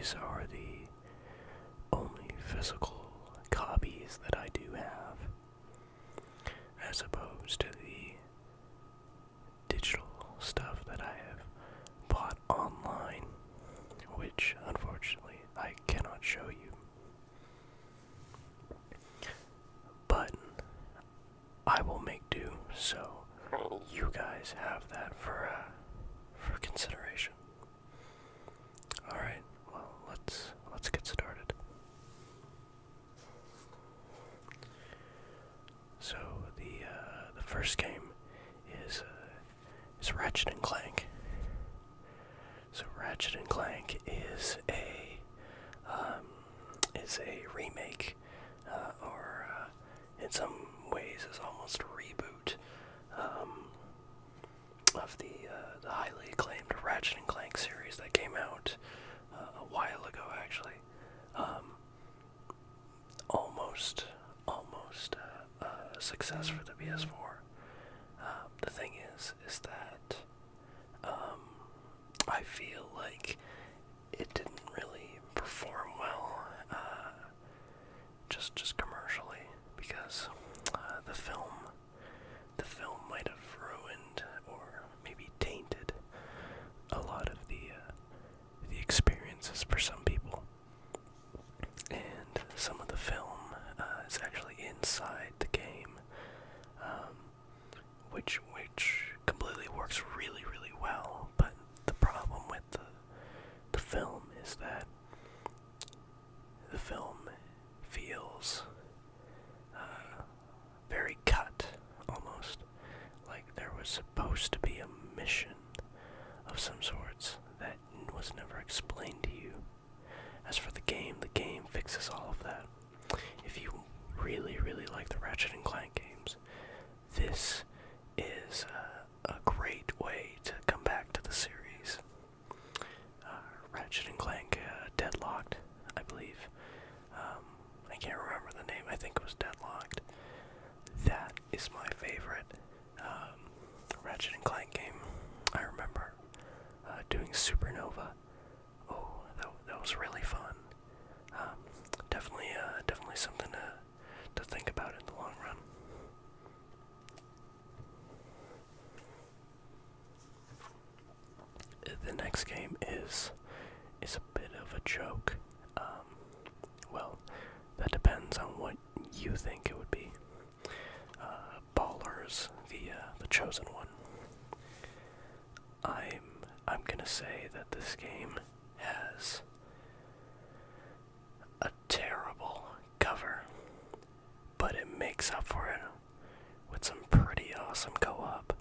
these are the only physical copies that I do have, as opposed to the digital stuff that I have bought online, which unfortunately I cannot show you. But I will make do, so you guys have that for consideration. All right, well, let's get started. So the first game is Ratchet and Clank. So Ratchet and Clank is a remake, or in some ways is almost a reboot of the highly acclaimed Ratchet and Clank series that came out a while ago, actually. Almost a success for the PS4. The thing is that I feel like it didn't really perform well, just commercially, because the film might have ruined or maybe tainted a lot of the experiences for some people. And some of the film is actually inside the game, which completely works really well. But the problem with the film is that the film feels very cut, almost like there was supposed to be a mission of some sorts that was never explained to you. As for the game fixes all of that. If you really like the Ratchet and Clank games, this is a great way to come back to the series. Ratchet and Clank Deadlocked, I believe. I can't remember the name. I think it was Deadlocked. That is my favorite Ratchet and Clank game. I remember doing Supernova. Oh, that was really fun. Definitely something to think about in the long run. The next game is a bit of a joke. Well, that depends on what you think it would be. Ballers, the chosen one. I'm gonna say that this game has a terrible cover, but it makes up for it with some pretty awesome co-op.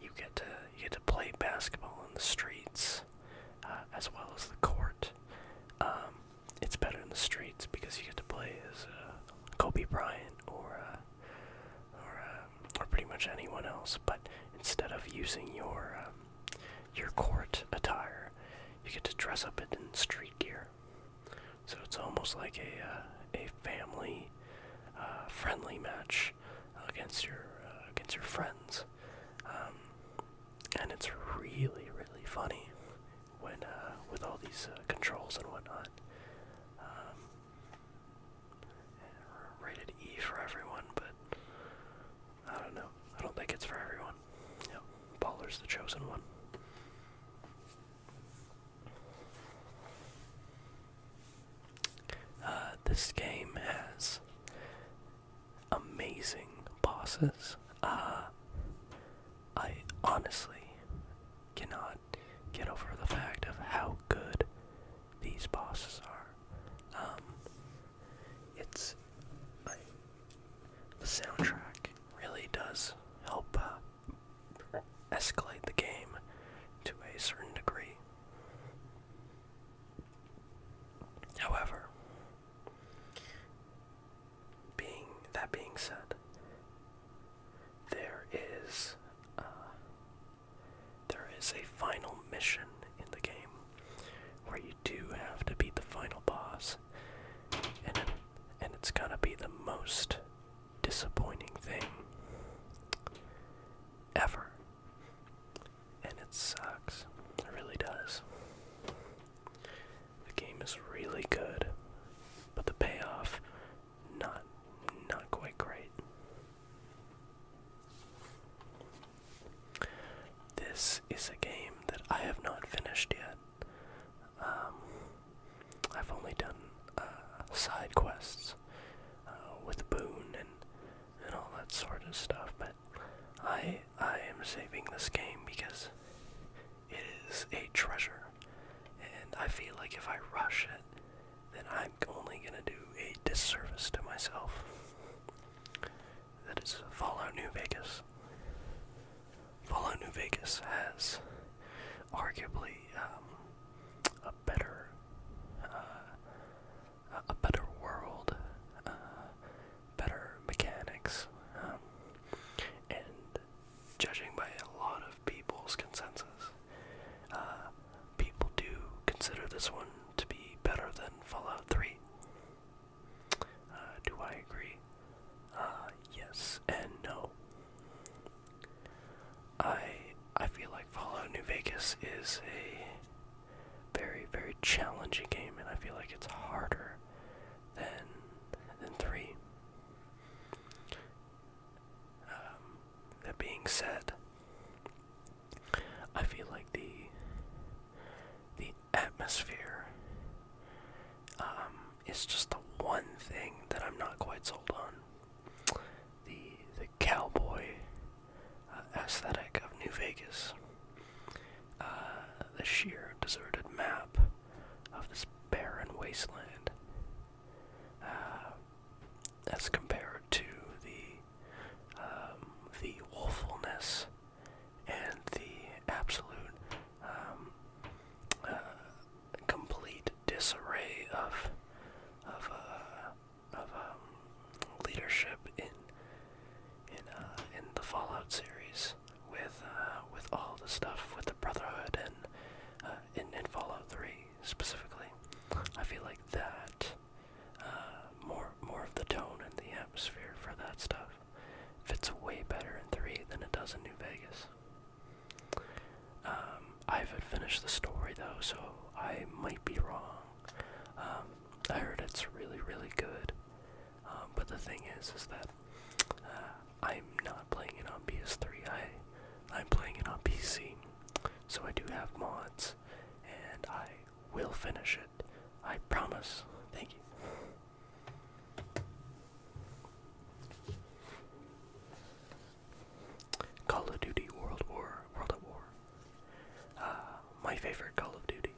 You get to play basketball in the streets, as well as the court. It's better in the streets because you get to play as Kobe Bryant or pretty much anyone else. But instead of using your court attire, you get to dress up in street gear. So it's almost like a family friendly match against your friends, and it's really funny when with all these controls and whatnot. Rated E for everyone, but I don't know. I don't think it's for everyone. Yeah, Baller's the chosen one. This game has amazing bosses. I honestly cannot get over the fact of how good these bosses are. The soundtrack really does help escalate the game to a certain degree. However, that being said, there is a final mission in the game where you do have to beat the final boss, and it's gonna be the most disappointing thing ever, and it sucks. It really does. this game because it is a treasure, and I feel like if I rush it, then I'm only gonna do a disservice to myself. That is Fallout New Vegas. Fallout New Vegas has arguably a better world, better mechanics, and judging by a lot of people's consensus, people do consider this one to be better than Fallout 3. Do I agree? Yes and no. I feel like Fallout New Vegas is a very, very challenging game, and I feel like it's harder than 3. That being said, I feel like the atmosphere is just the one thing that I'm not quite sold on. The cowboy aesthetic of New Vegas, the sheer deserted map of this barren wasteland, as compared to the woefulness and the absolute complete disarray of leadership in the Fallout series, with all the stuff with the Brotherhood and in Fallout 3 specifically. I feel like that more of the tone and the atmosphere for that stuff fits way better in 3 than it does in New Vegas. I haven't finished the story though, so I might be wrong. I heard it's really, really good. But the thing is that I'm not playing it on PS3. I'm playing it on PC. So I do have mods, and I will finish it. I promise. Thank you. Call of Duty World at War. My favorite Call of Duty.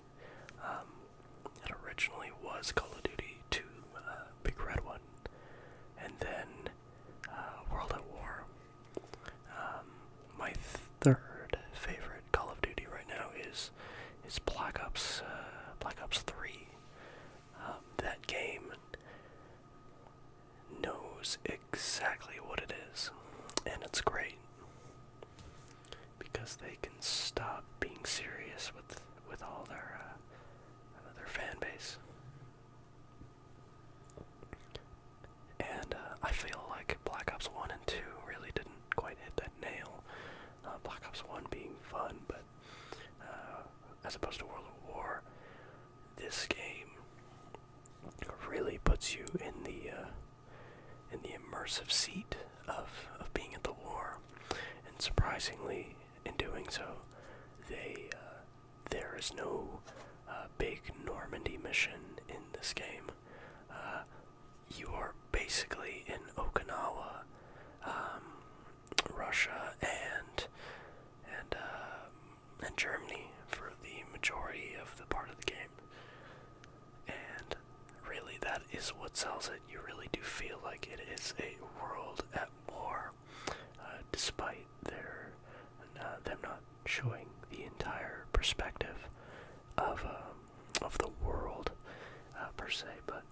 It originally was Call of Duty 2, Big Red One, and then World at War. My third favorite Call of Duty right now is Black Ops 3. That game knows exactly what it is, and it's great because they can stop being serious with all their fan base. And I feel like Black Ops 1 and 2 really didn't quite hit that nail. Black Ops 1 being fun, but as opposed to World at War, this game really puts you in the immersive seat of being at the war. And surprisingly, in doing so, there is no big Normandy mission in this game. You are basically in Okinawa, Russia, and Germany for the majority of the part of the game. And really, that is what sells it. You really do feel like it is a world at war, despite them not showing the entire perspective of the world per se. But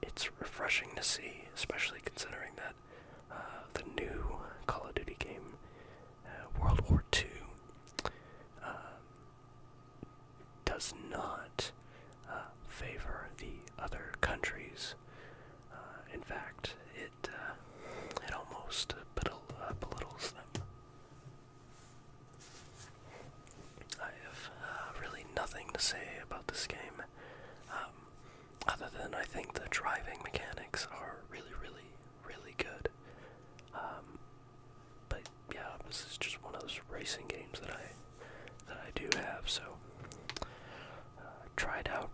it's refreshing to see, especially considering that the new Call of Duty game, World War II, does not favor the other countries. In fact, it almost belittles them. I have really nothing to say about this game, other than I think the driving mechanics are really, really, really good. But yeah, this is just one of those racing games that I do have, so try it out.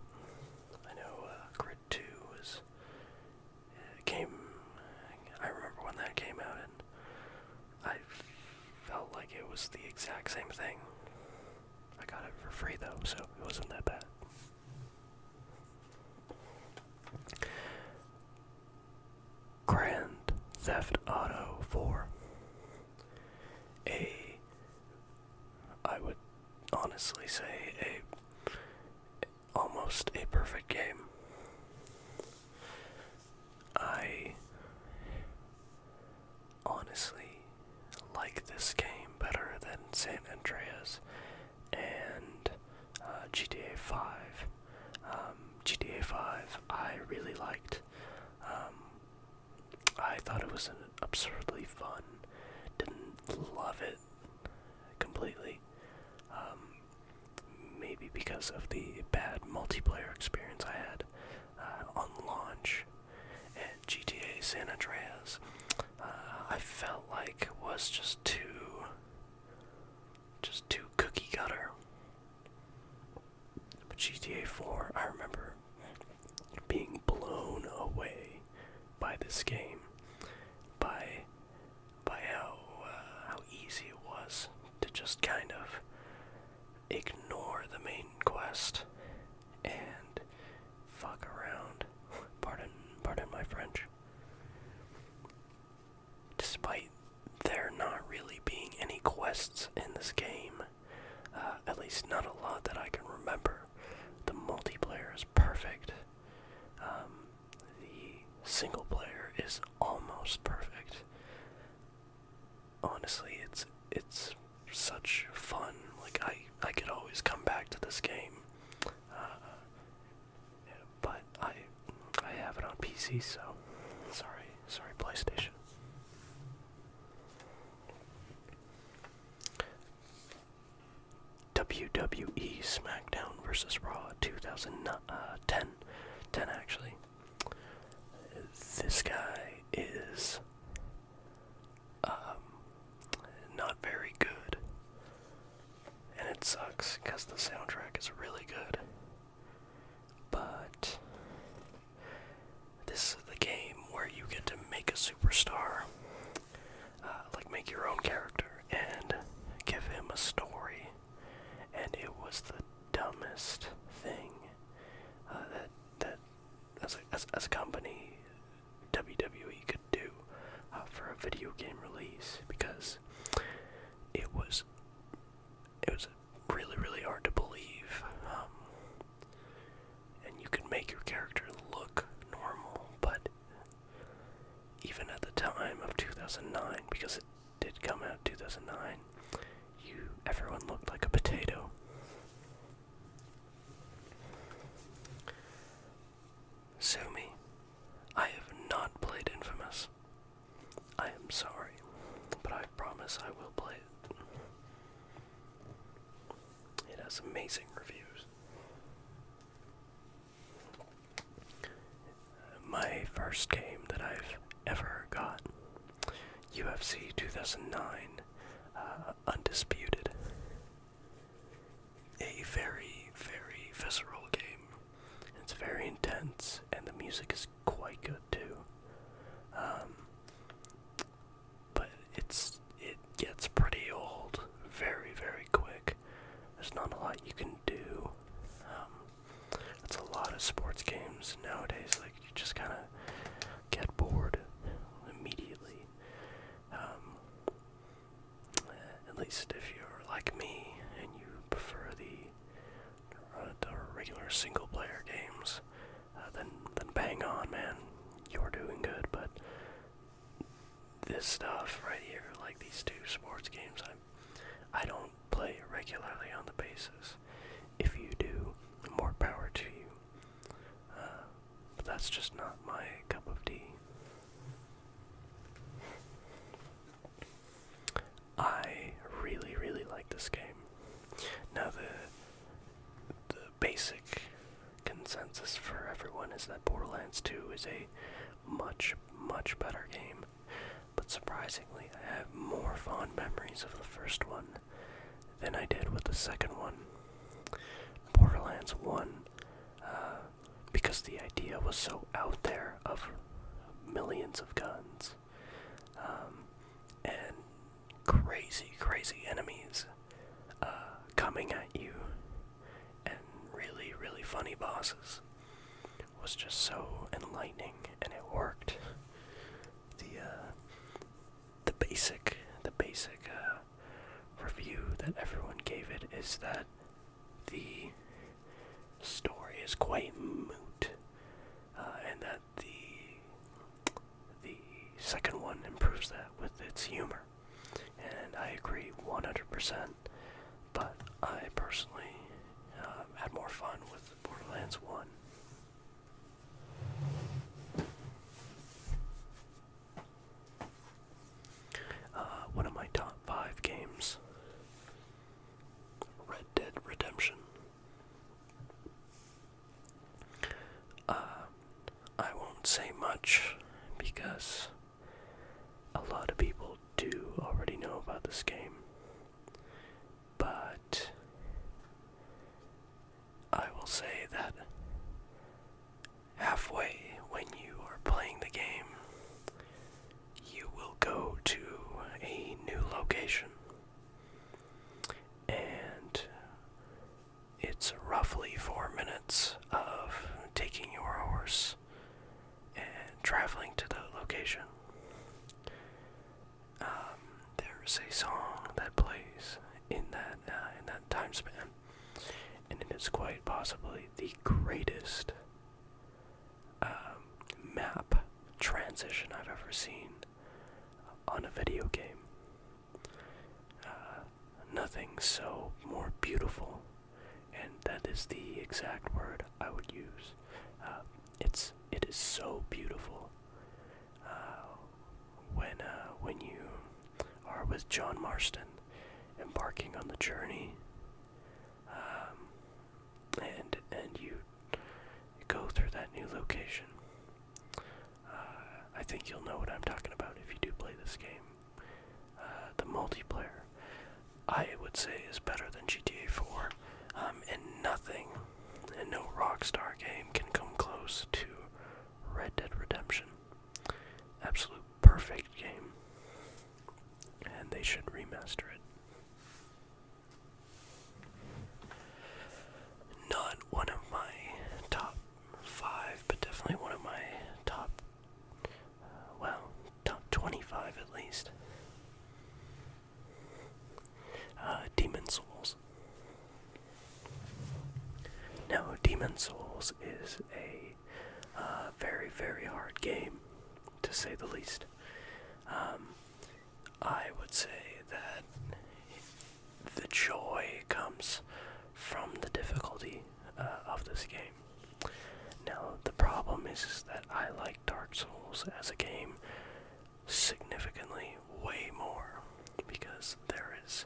I know Grid 2 was I remember when that came out, and I felt like it was the exact same thing. I got it for free though, so it wasn't that bad. Grand Theft Auto 4. I would honestly say almost a perfect game. I honestly like this game better than San Andreas and GTA 5. GTA 5 I really liked. I thought it was absurdly fun. Didn't love it completely. Maybe because of the bad multiplayer experience I had on launch. And GTA San Andreas, I felt like was just too cookie cutter. But GTA 4, I remember being blown away by this game, by how easy it was to just kind of ignore the main quest and fuck around. Pardon my French. Despite there not really being any quests in this game, at least not a lot that I can remember, the multiplayer is perfect. The single player is almost perfect. Honestly, it's such fun. Like I could always come back to this game, but I have it on PC, so sorry PlayStation. WWE SmackDown vs. Raw 2010, 10 actually. This guy is not very good, and it sucks because the soundtrack is really good. But this is the game where you get to make a superstar, like make your own character and give him a story. And it was the dumbest thing that as a company WWE could do for a video game release, because it was really hard to believe, and you could make your character look normal, but even at the time of 2009, because it did come out in 2009, everyone looked like a potato. Sue me. I have not played Infamous. I am sorry, but I promise I will play it. It has amazing reviews. My first game that I've ever got, UFC 2009, Undisputed. A very visceral game. It's very intense, and the music is quite good too. But it gets pretty old very quick. There's not a lot you can do. It's a lot of sports games nowadays. Like, you just kind of get bored immediately. At least if you're like me and you prefer the regular single player games, then bang on, man. You're doing good. But this stuff right here, like these two sports games, I don't play regularly on the basis. If you do, more power to you. But that's just not my cup of tea. I really like this game. Now the basic consensus for everyone is that Borderlands 2 is a much better game. But surprisingly, I have more fond memories of the first one than I did with the second one. Borderlands 1, because the idea was so out there of millions of guns, and crazy enemies coming at you, and really funny bosses was just so enlightening, and it worked. The basic review that everyone gave it is that the story is quite moot, and that the second one improves that with its humor, and I agree 100%. But I personally had more fun with Borderlands 1. One of my top 5 games, Red Dead Redemption. I won't say much because a lot of people do already know about this game, but I will say that halfway when you are playing the game, you will go to a new location, and it's roughly 4 minutes of taking your horse and traveling to the location. There's a song that plays in that time span, and it is quite possibly the greatest map transition I've ever seen on a video game. Nothing so more beautiful, and that is the exact word I would use. It is so beautiful when you are with John Marston, embarking on the journey, and you go through that new location. I think you'll know what I'm talking about if you do play this game. The multiplayer, I would say, is better than GTA 4, and nothing, and no Rockstar game can come close to Red Dead Redemption. Absolute perfect game, and they should remaster it. Not one of my top 5, but definitely one of my top, top 25 at least. Demon Souls. Now, Demon Souls is a very hard game, to say the least. I would say that the joy comes from the difficulty of this game. Now, the problem is that I like Dark Souls as a game significantly way more, because there is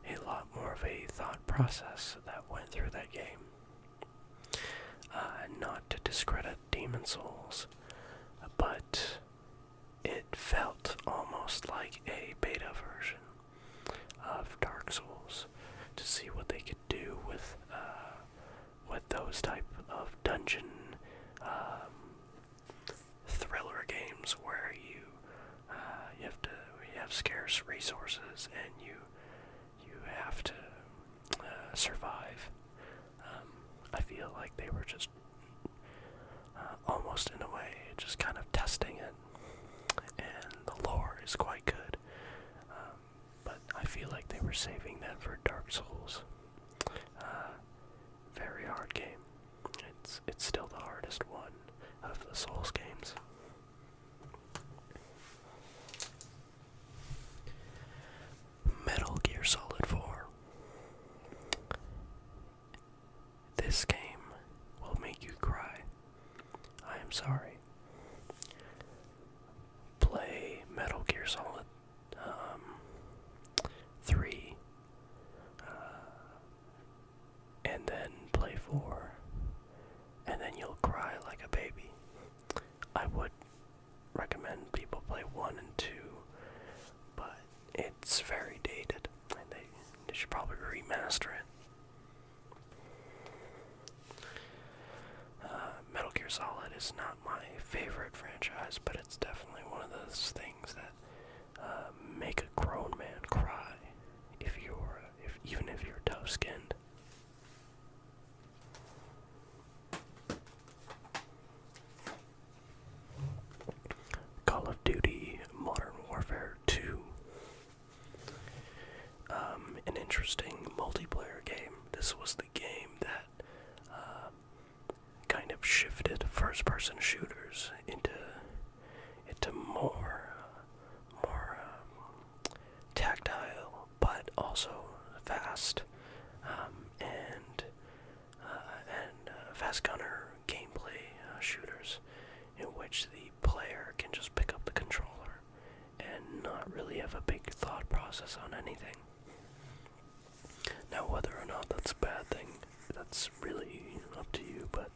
a lot more of a thought process that went through that game. Not to discredit Demon Souls, but it felt almost like a beta version of Dark Souls, to see what they could do with those type of dungeon thriller games where you have scarce resources and you have to survive. I feel like they were just almost in a way just kind of testing it, and the lore is quite good, but I feel like they were saving that for Dark Souls. Very hard game. It's still the hardest one of the Souls games. Metal Gear Solid 4. This game will make you cry. I am sorry. Play Metal Gear Solid 3, and then play 4, and then you'll cry like a baby. I would recommend people play 1 and 2, but it's very dated, and they should probably remaster it. Metal Gear Solid is not my favorite franchise, but it's definitely one of those things that make a grown man cry. interesting multiplayer game. This was the game that kind of shifted first-person shooters into more tactile, but also fast and fast gunner gameplay shooters, in which the player can just pick up the controller and not really have a big thought process on anything. Now, whether or not that's a bad thing, that's really up to you, but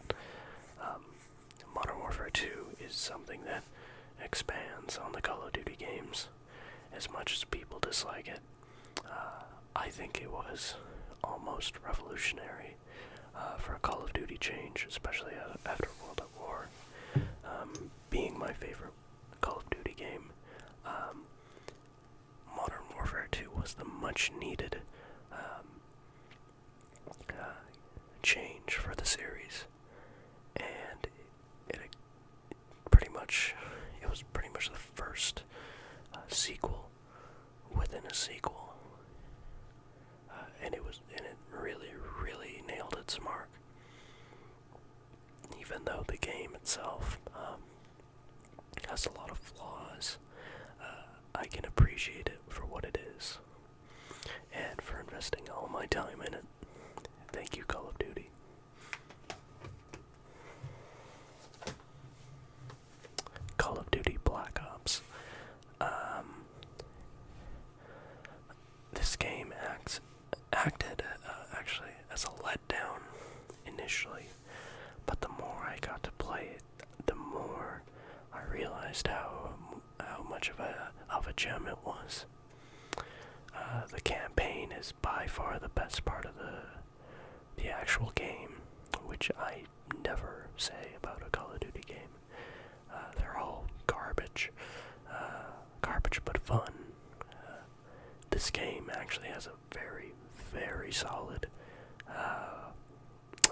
Modern Warfare 2 is something that expands on the Call of Duty games. As much as people dislike it, I think it was almost revolutionary for a Call of Duty change, especially after World at War. Being my favorite Call of Duty game, Modern Warfare 2 was the much needed change for the series, and it was pretty much the first sequel within a sequel, and it really nailed its mark. Even though the game itself has a lot of flaws, I can appreciate it for what it is, and for investing all my time in it. Thank you, Call of Duty. Call of Duty Black Ops. This game acted actually as a letdown initially, but the more I got to play it, the more I realized how much of a gem it was. The campaign is by far the best part of the actual game, which I never say about a Call of Duty game. They're all garbage but fun. This game actually has a very, very solid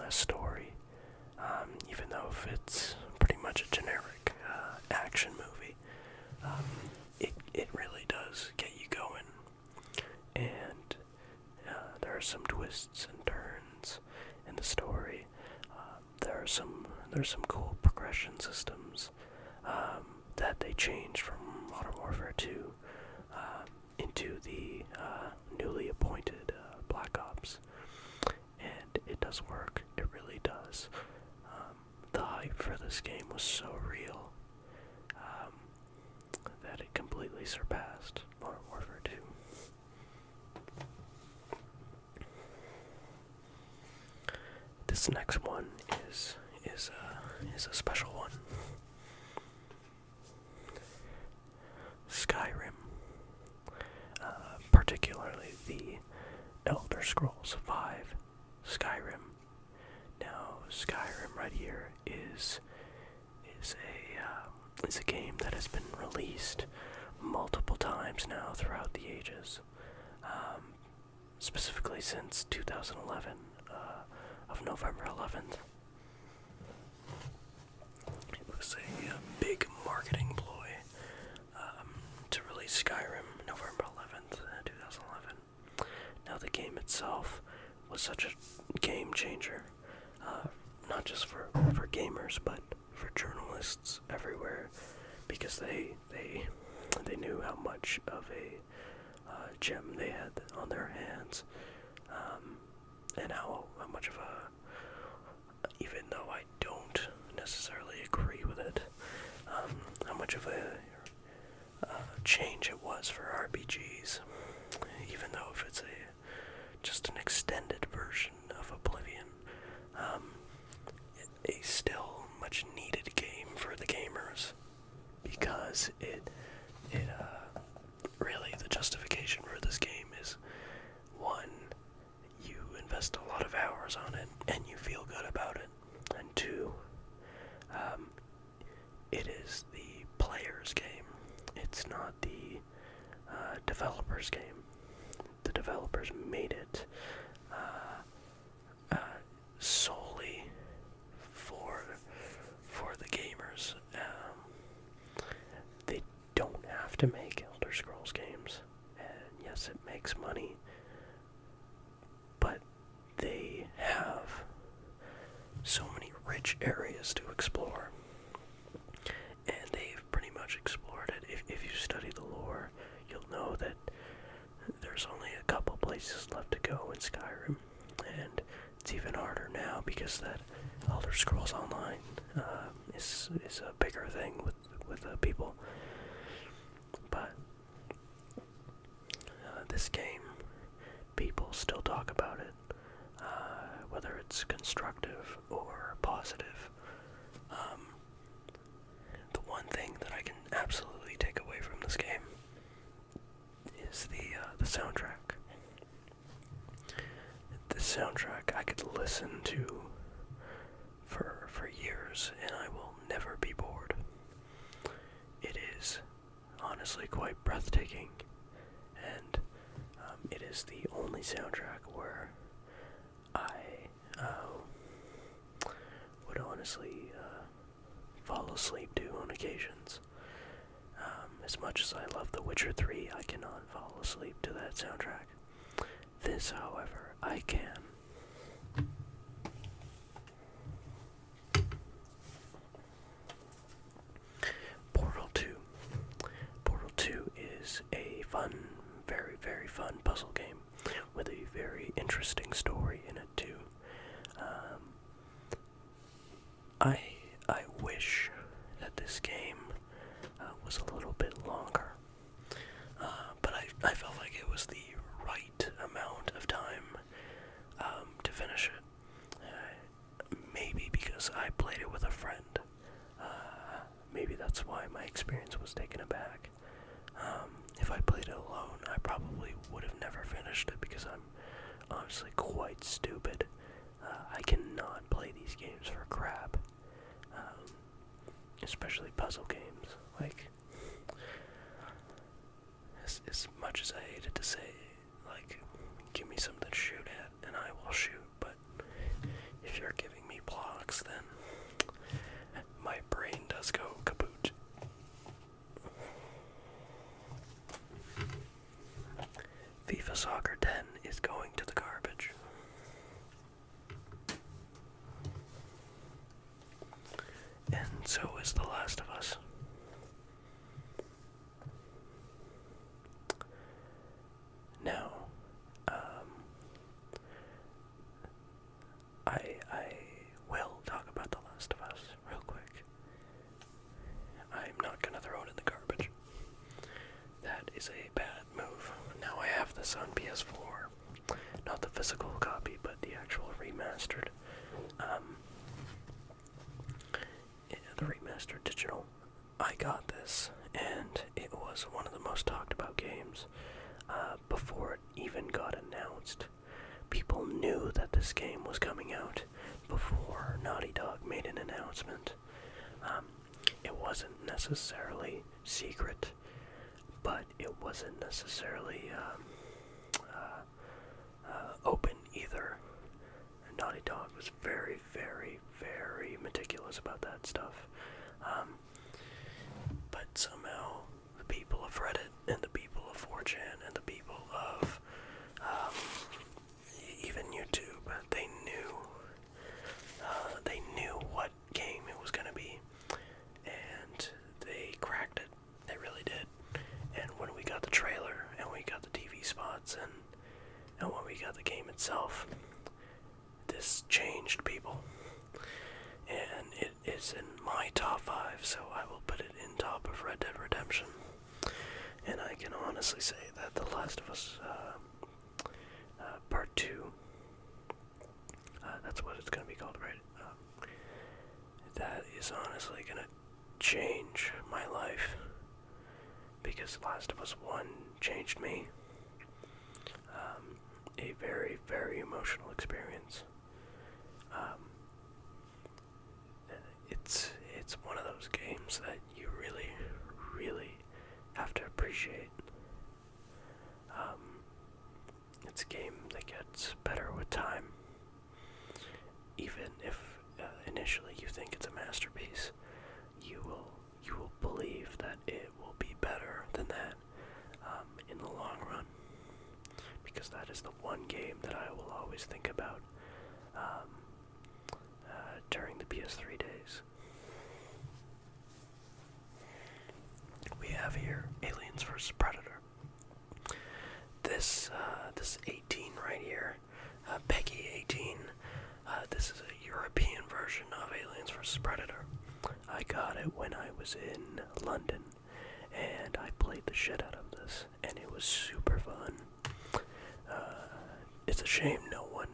story, even though if it's pretty much a generic action movie. It really does get you going, and there are some twists and turns in the story. There's some cool progression systems that they changed from Modern Warfare 2 into the newly appointed Black Ops, and it does work. It really does. The hype for this game was so real that it completely surpassed Modern Warfare 2. This next one is a special one. Skyrim, particularly the Elder Scrolls V Skyrim. Now, Skyrim right here is a game that has been released multiple times now throughout the ages, specifically since 2011, of November 11th. It was a big marketing ploy to release Skyrim November 11th, 2011. Now, the game itself was such a game changer, not just for gamers, but for journalists everywhere, because they knew how much of a gem they had on their hands, and how much of even though I don't necessarily agree with it, how much of a change it was for RPGs, even though if it's just an extended version of Oblivion, a still much needed game for the gamers, because it really, the justification for this game is, one, you invest a lot of hours on it and you feel good about it, and two, it is the player's game. It's not the developer's game. The developers made it solely for the gamers. They don't have to make Elder Scrolls games, and yes, it makes money, so many rich areas to explore, and they've pretty much explored it. If you study the lore, you'll know that there's only a couple places left to go in Skyrim, and it's even harder now because that Elder Scrolls Online is a bigger thing with people. But this game, people still talk about it, whether it's constructive or positive. The one thing that I can absolutely take away from this game is the soundtrack. The soundtrack I could listen to for years, and I will never be bored. It is honestly quite breathtaking, and it is the only soundtrack where I would honestly fall asleep to on occasions. As much as I love The Witcher 3, I cannot fall asleep to that soundtrack. This, however, I can. Portal 2. Portal 2 is a fun, very, very fun puzzle game with a very interesting story in it too. I wish that this game was a little bit longer, but I felt like it was the right amount of time to finish it. Maybe because I played it with a friend. Maybe that's why my experience was taken aback. If I played it alone, I probably would have never finished it because I'm honestly quite stupid. I cannot play these games for crap. Especially puzzle games. Like, as much as I hated to say, like, give me something to shoot at, and I will shoot, but if you're giving me blocks, then my brain does go kaput. FIFA Soccer 10 is going to the garbage. And so is The Last of Us. Now, I will talk about The Last of Us real quick. I'm not gonna throw it in the garbage. That is a bad move. Now I have this on PS4. Not the physical copy, but the actual remastered. The remastered digital. I got this, and it was one of the most talked about games before it even got announced. People knew that this game was coming out before Naughty Dog made an announcement. It wasn't necessarily secret, but it wasn't necessarily open either. Naughty Dog was very, very, very meticulous about that stuff. But somehow the people of Reddit and the people of 4chan and the people of even YouTube, they knew what game it was going to be, and they cracked it. They really did. And when we got the trailer and we got the TV spots and when we got the game itself, this changed people. And it is in my top 5, so I will put it in top of Red Dead Redemption. And I can honestly say that The Last of Us Part 2, that's what it's going to be called, right? That is honestly going to change my life, because Last of Us 1 changed me. A very, very emotional experience. It's one of those games that you really, really have to appreciate. It's a game that gets better with time. Even if initially you think it's a masterpiece, you will believe that it will be better than that in the long run. Because that is the one game that I will always think about PS3 days. We have here Aliens vs. Predator. This 18 right here, Peggy 18. This is a European version of Aliens vs. Predator. I got it when I was in London, and I played the shit out of this, and it was super fun. It's a shame no one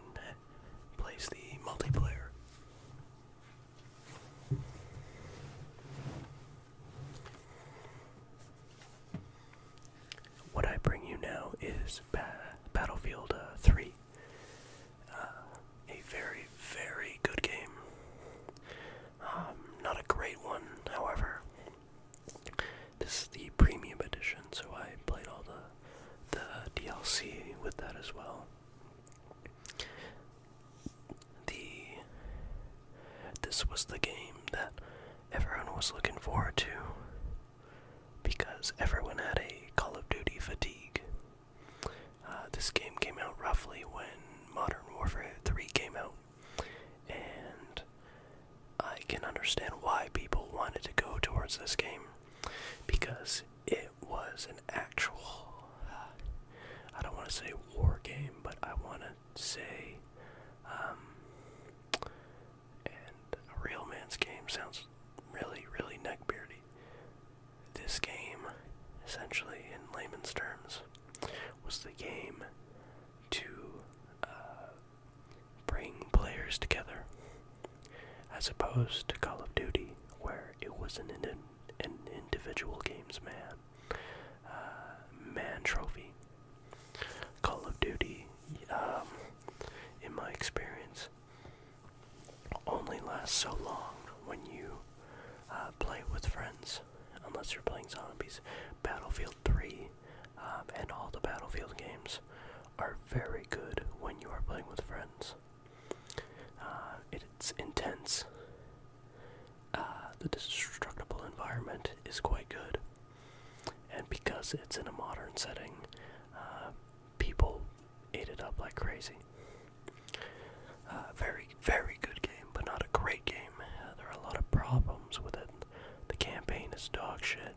plays the multiplayer. What I bring you now is Battlefield 3. A very, very good game. Not a great one, however. This is the premium edition, so I played all the DLC with that as well. This was the game that everyone was looking forward to, because everyone had a Call of Duty fatigue. This game came out roughly when Modern Warfare 3 came out, and I can understand why people wanted to go towards this game, because it was an actual, I don't want to say war game, but I want to say, and a real man's game sounds really, really neckbeardy. This game, essentially, in layman's terms, was the game to bring players together, as opposed to Call of Duty, where it was an individual games man trophy. Call of Duty, in my experience, only lasts so long when you play with friends, unless you're playing zombies. Battlefield 3 and all the Battlefield games are very good when you are playing with friends. It's intense. The destructible environment is quite good, and because it's in a modern setting, people ate it up like crazy. Very, very good game, but not a great game. There are a lot of problems with it. The campaign is dog shit,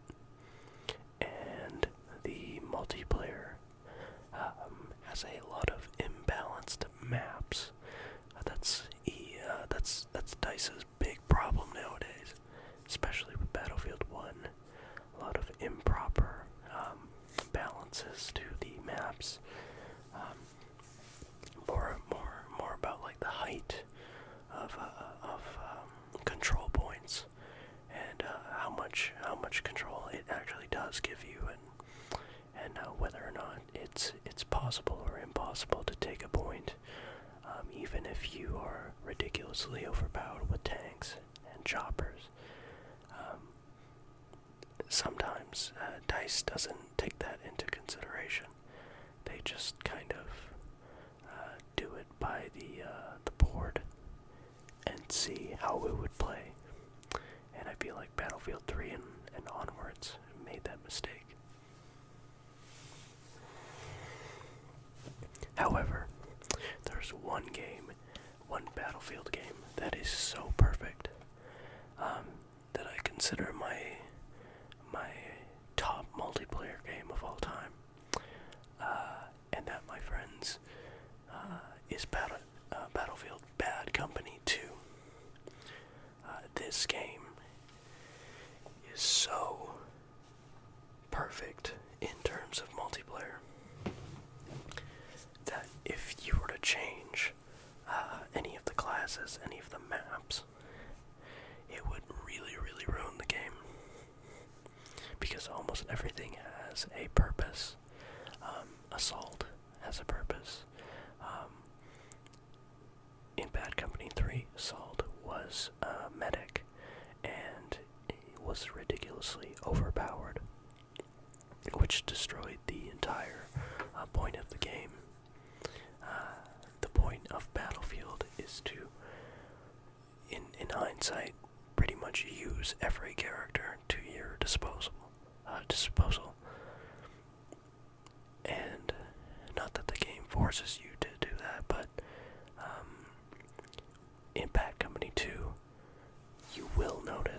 and the multiplayer has a lot of imbalanced maps. That's DICE's big problem nowadays, especially with Battlefield 1. A lot of improper balances to the maps. More about like the height of control points, and how much control it actually does give you, and whether or not it's possible or impossible to take a point, even if you are ridiculously overpowered with tanks and choppers. Sometimes DICE doesn't take that into consideration. They just kind of do it by the board and see how it would play. And I feel like Battlefield 3 and onwards made that mistake. However, there's one Battlefield game that is so perfect, that I consider my top multiplayer game of all time, and that, my friends, is Battlefield Bad Company 2. This game is so perfect in terms of multiplayer that if you were to change any of the classes, any of the maps, it would really, really ruin the game, because almost everything has a purpose. Assault has a purpose. In Bad Company 3, Assault was a medic, and he was ridiculously overpowered, which destroyed the entire point of the game. The point of Battlefield is to, in hindsight, pretty much use every character to your disposal. And not that the game forces you to do that, but in Bad Company 2,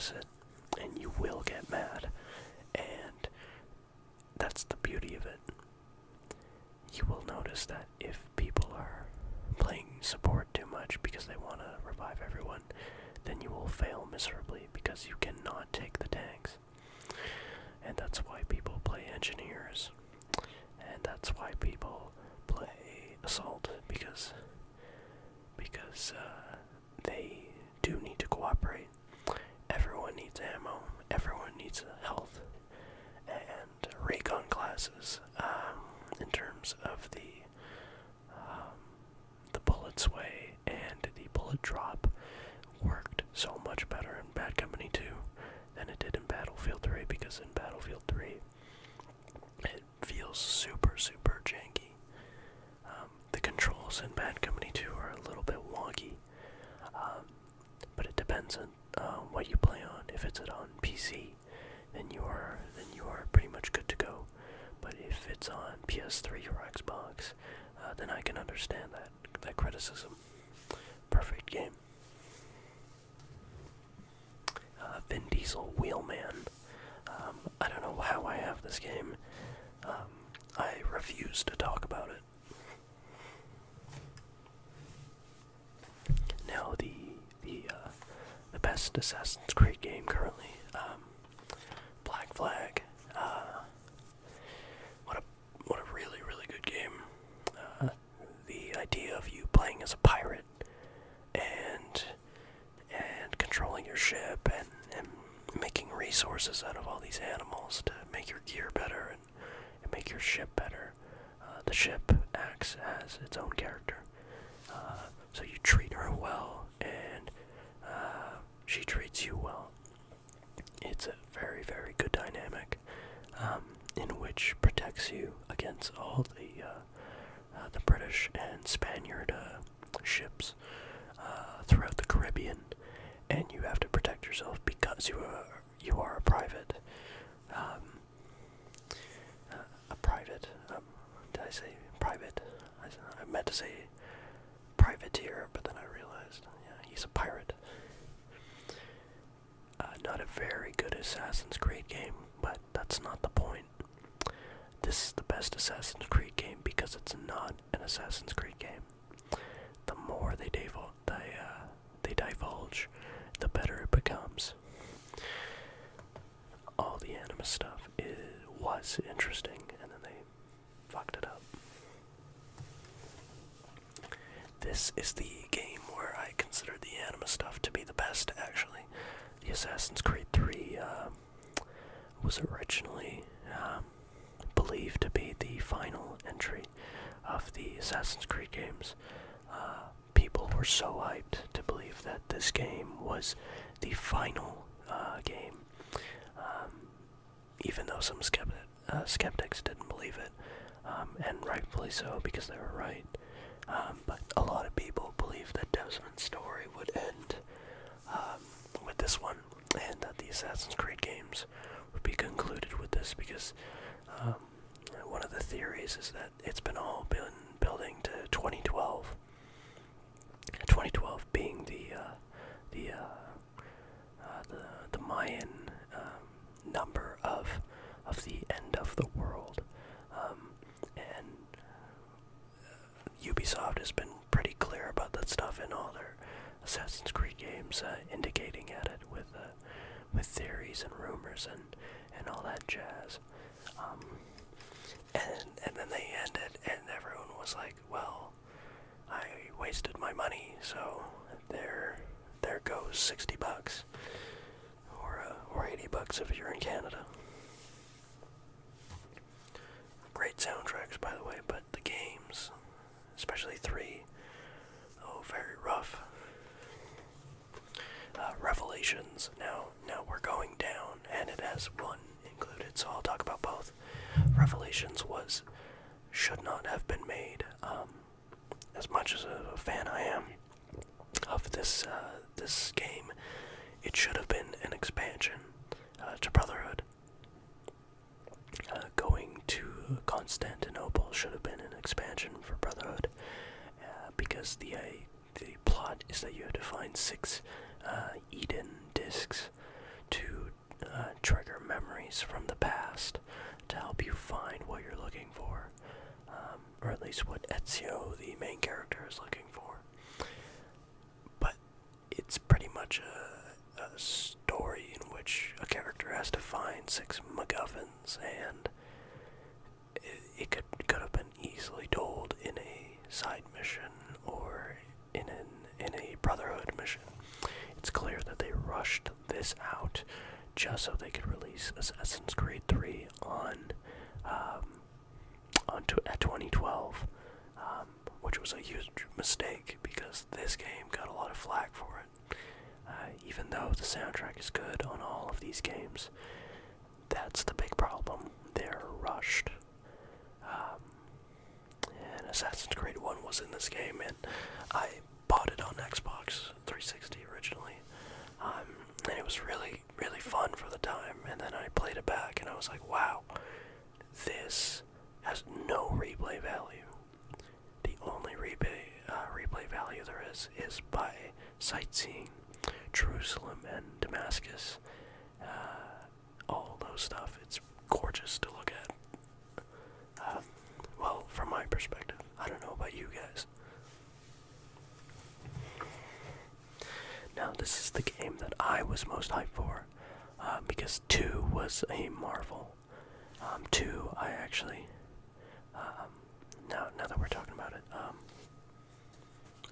notice it, and you will get mad, and that's the beauty of it. You will notice that if people are playing support too much because they want to revive everyone, then you will fail miserably because you cannot take the tanks. And that's why people play engineers, and that's why people play assault, because they do need to cooperate. Everyone needs ammo, everyone needs health, and recon classes, in terms of the bullet sway and the bullet drop, worked so much better in Bad Company 2 than it did in Battlefield 3, because in Battlefield 3 it feels super, super janky. The controls in Bad Company 2 are a little bit wonky, but it depends on what you play on. If it's on PC, then you are pretty much good to go. But if it's on PS3 or Xbox, then I can understand that criticism. Perfect game. Vin Diesel Wheelman. I don't know how I have this game. I refuse to talk about it. Now the best Assassin's Creed game currently, Black Flag. What a really, really good game. The idea of you playing as a pirate and controlling your ship and making resources out of all these animals to make your gear better and make your ship better. The ship acts as its own character. So you treat her well, and she treats you well. It's a very, very good dynamic, in which protects you against all the British and Spaniard ships throughout the Caribbean, and you have to protect yourself because you are a private. Did I say private? I meant to say privateer, but then I realized, yeah, he's a pirate. Not a very good Assassin's Creed game, but that's not the point. This is the best Assassin's Creed game because it's not an Assassin's Creed game. The more they divulge, the better it becomes. All the anima stuff was interesting, and then they fucked it up. This is the game where I consider the anima stuff to be the best, actually. The Assassin's Creed 3 was originally believed to be the final entry of the Assassin's Creed games. People were so hyped to believe that this game was the final game, even though some skeptics didn't believe it, and rightfully so, because they were right. But a lot of people believed that Desmond's story would end with this one, and that the Assassin's Creed games would be concluded with this, because one of the theories is that it's been building to 2012. 2012 being the Mayan number of the end of the world, and Ubisoft has been pretty clear about that stuff in all their Assassin's Creed games, indicating at it with theories and rumors and all that jazz. And then they ended, and everyone was like, well, I wasted my money, so there goes $60, or $80 if you're in Canada. Great soundtracks, by the way, but the games, especially 3, very rough. Revelations, now we're going down, and it has 1 included, so I'll talk about both. Revelations should not have been made. As much as a fan I am of this game, it should have been an expansion to Brotherhood. Going to Constantinople should have been an expansion for Brotherhood, because the plot is that you have to find 6 Eden discs memories from the past to help you find what you're looking for, or at least what Ezio, the main character, is looking for. But it's pretty much a story in which a character has to find 6 MacGuffins, and it could have been easily told in a side mission or in a Brotherhood mission. It's clear that they rushed this out just so they could release Assassin's Creed 3 at 2012, which was a huge mistake because this game got a lot of flack for it. Even though the soundtrack is good on all of these games, that's the big problem. They're rushed. And Assassin's Creed 1 was in this game, and I bought it on Xbox 360 originally. And it was really, really fun for the time, and then I played it back, and I was like, wow, this has no replay value. The only replay value there is by sightseeing Jerusalem and Damascus, all those stuff. It's gorgeous to look at. Well, from my perspective. I don't know about you guys. Now, this is the game that I was most hyped for, because 2 was a marvel. 2, I actually, now that we're talking about it,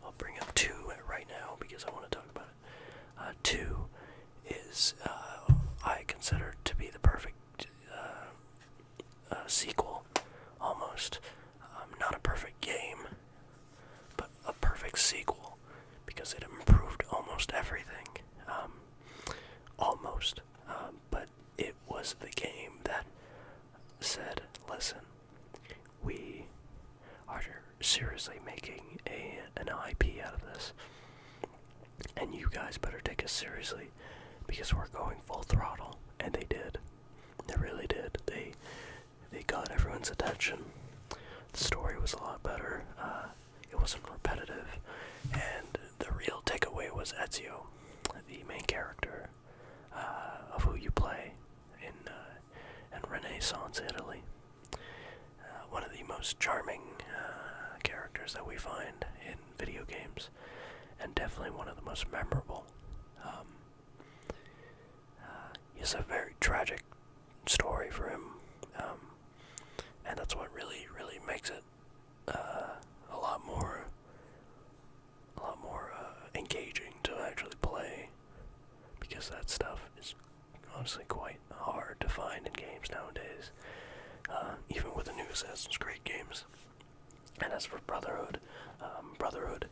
I'll bring up 2 right now because I want to talk about it. 2 is, I consider to be the perfect sequel, almost. Not a perfect game, but a perfect sequel, because it improved almost everything. But it was the game that said, listen, we are seriously making an IP out of this, and you guys better take us seriously, because we're going full throttle. And they did. They really did. They got everyone's attention. The story was a lot better. It wasn't repetitive, and the real takeaway was Ezio, the main character of who you play in Renaissance Italy. One of the most charming characters that we find in video games, and definitely one of the most memorable. It's a very tragic story for him, and that's what really, really makes it a lot more engaging to actually play, because that stuff is honestly quite hard to find in games nowadays, even with the new Assassin's Creed games. And as for Brotherhood, Brotherhood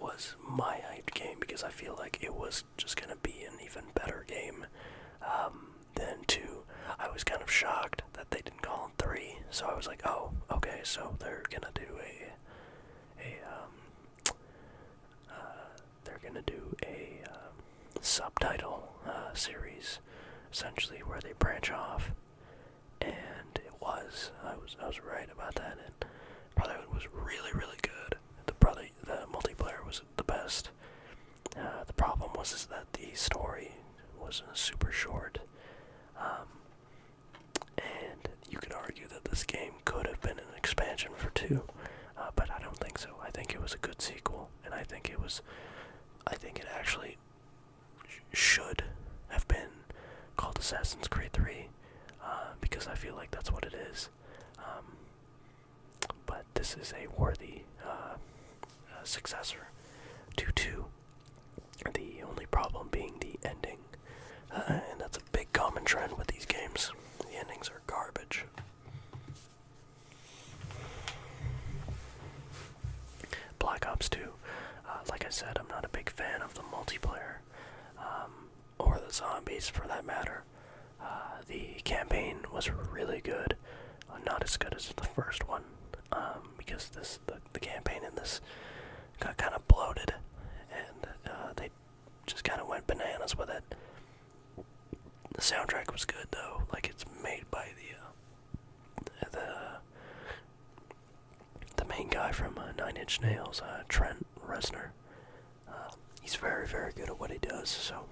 was my hyped game because I feel like it was just gonna be an even better game than 2. I was kind of shocked that they didn't call it 3, so I was like, oh, okay, so they're gonna do a subtitle series, essentially, where they branch off, and I was right about that, and Brotherhood was really, really good. The multiplayer was the best. The problem was that the story was super short, and you could argue that this game could have been an expansion for 2, but I don't think so. I think it was a good sequel, and I think it actually should have been called Assassin's Creed 3, because I feel like that's what it is. But this is a worthy successor to 2. The only problem being the ending, and that's a big common trend with these games. The endings are garbage. Black Ops 2, like I said, I'm not a big fan of the multiplayer, or the zombies for that matter. The campaign was really good, not as good as the first one, because the campaign in this got kind of bloated, and they just kind of went bananas with it. The soundtrack was good though, like it's made by the main guy from 9 Inch Nails, Trent Reznor. He's very, very good at what he does, so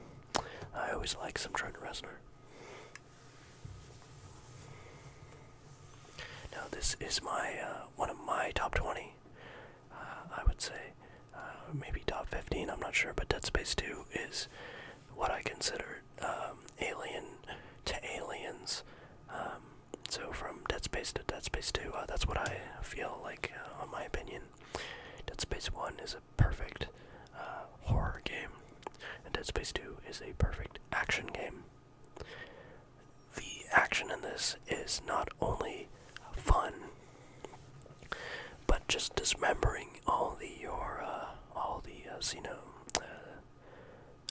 I always like some Trent Reznor. Now this is my one of my top 20. I would say maybe top 15. I'm not sure, but Dead Space 2 is what I consider Alien to Aliens. So from Dead Space to Dead Space 2, that's what I feel like, in my opinion. Dead Space 1 is a perfect horror game, and Dead Space 2 is a perfect action game. The action in this is not only fun, but just dismembering all the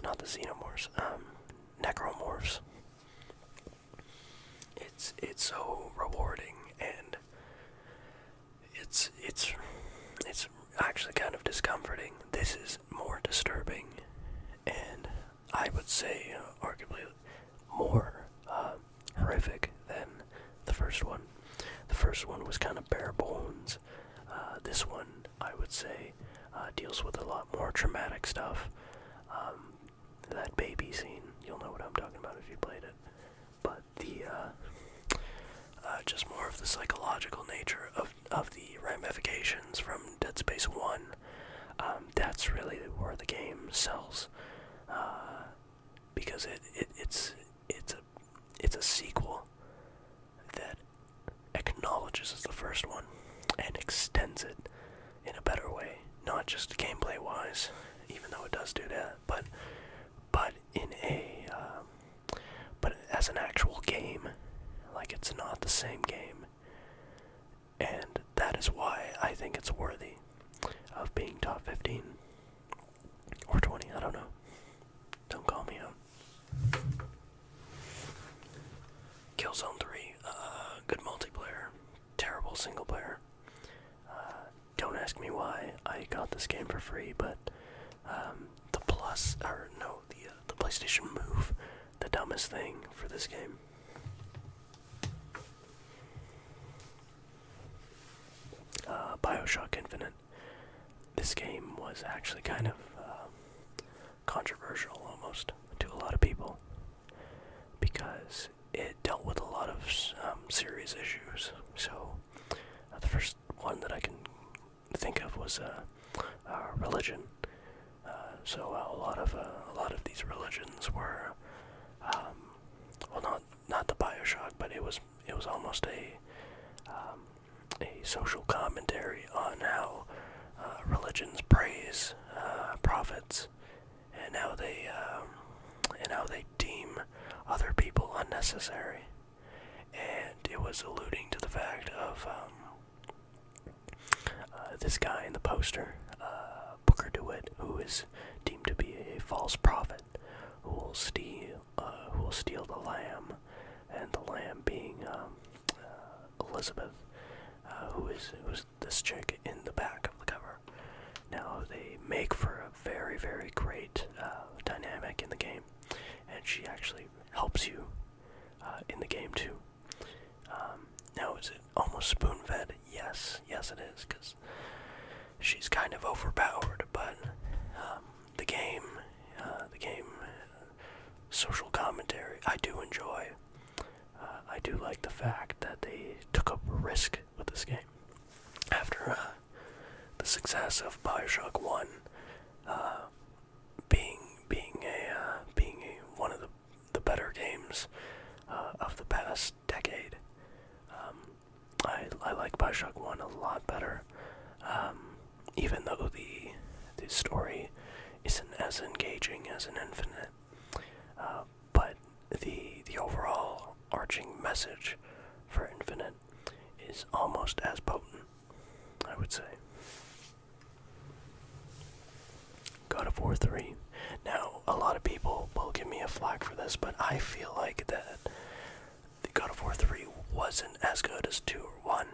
not the xenomorphs, necromorphs. It's so rewarding, and it's actually kind of discomforting. This is more disturbing, and I would say arguably more horrific than the first one. The first one was kind of bare bones. This one, I would say, deals with a lot more traumatic stuff. That baby scene, you'll know what I'm talking about if you played it. But the just more of the psychological nature of the ramifications from Dead Space 1. That's really where the game sells, because it's a sequel that acknowledges the first one and extends it in a better way, not just gameplay wise, even though it does do that, but in a but as an actual game. Like, it's not the same game, and that is why I think it's worthy of being top 15 or 20. I don't know. Don't call me out. Killzone 3, good multiplayer, terrible single player. Don't ask me why I got this game for free, but the PlayStation Move, the dumbest thing for this game. BioShock Infinite. This game was actually kind of controversial almost to a lot of people, because it dealt with a lot of serious issues. So the first one that I can think of was religion. So a lot of these religions were, well, not the BioShock, but it was almost a social commentary on how religions praise prophets, and how they deem other people unnecessary. And it was alluding to the fact of this guy in the poster, Booker DeWitt, who is deemed to be a false prophet, who will steal the lamb, and the lamb being Elizabeth, who's this chick in the back of the cover. Now, they make for a very, very great dynamic in the game, and she actually helps you in the game too. Now, is it almost spoon-fed? Yes it is, because she's kind of overpowered, but the game social commentary, I do enjoy. I do like the fact that they took up a risk with this game. After the success of BioShock 1 being one of the better games of the past decade, I like BioShock 1 a lot better, even though the story isn't as engaging as an Infinite, but the overall arching message for Infinite is almost as potent, I would say. God of War 3. Now, a lot of people will give me a flack for this, but I feel like that the God of War 3 wasn't as good as 2 or 1.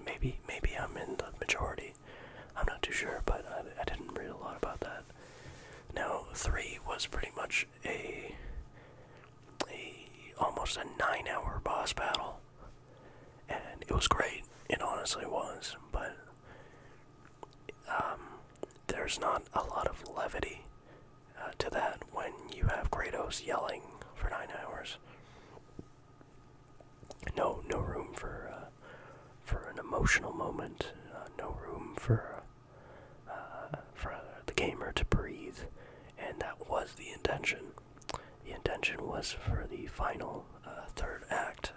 Maybe I'm in the majority. I'm not too sure, but I didn't read a lot about that. Now, 3 was pretty much almost a 9-hour boss battle, and it was great. It honestly was, but there's not a lot of levity to that when you have Kratos yelling for 9 hours. No room for emotional moment, no room for the gamer to breathe, and that was the intention. The intention was for the final third act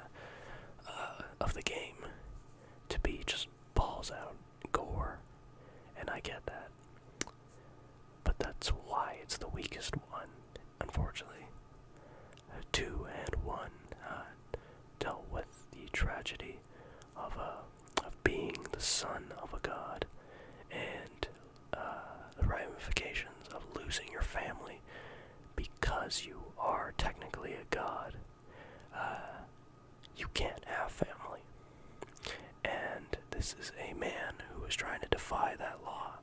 of the game to be just balls out gore, and I get that. But that's why it's the weakest one, unfortunately. 2 and 1 dealt with the tragedy of being the son of a god, and the ramifications of losing your family because you are technically a god. You can't have family. And this is a man who is trying to defy that law.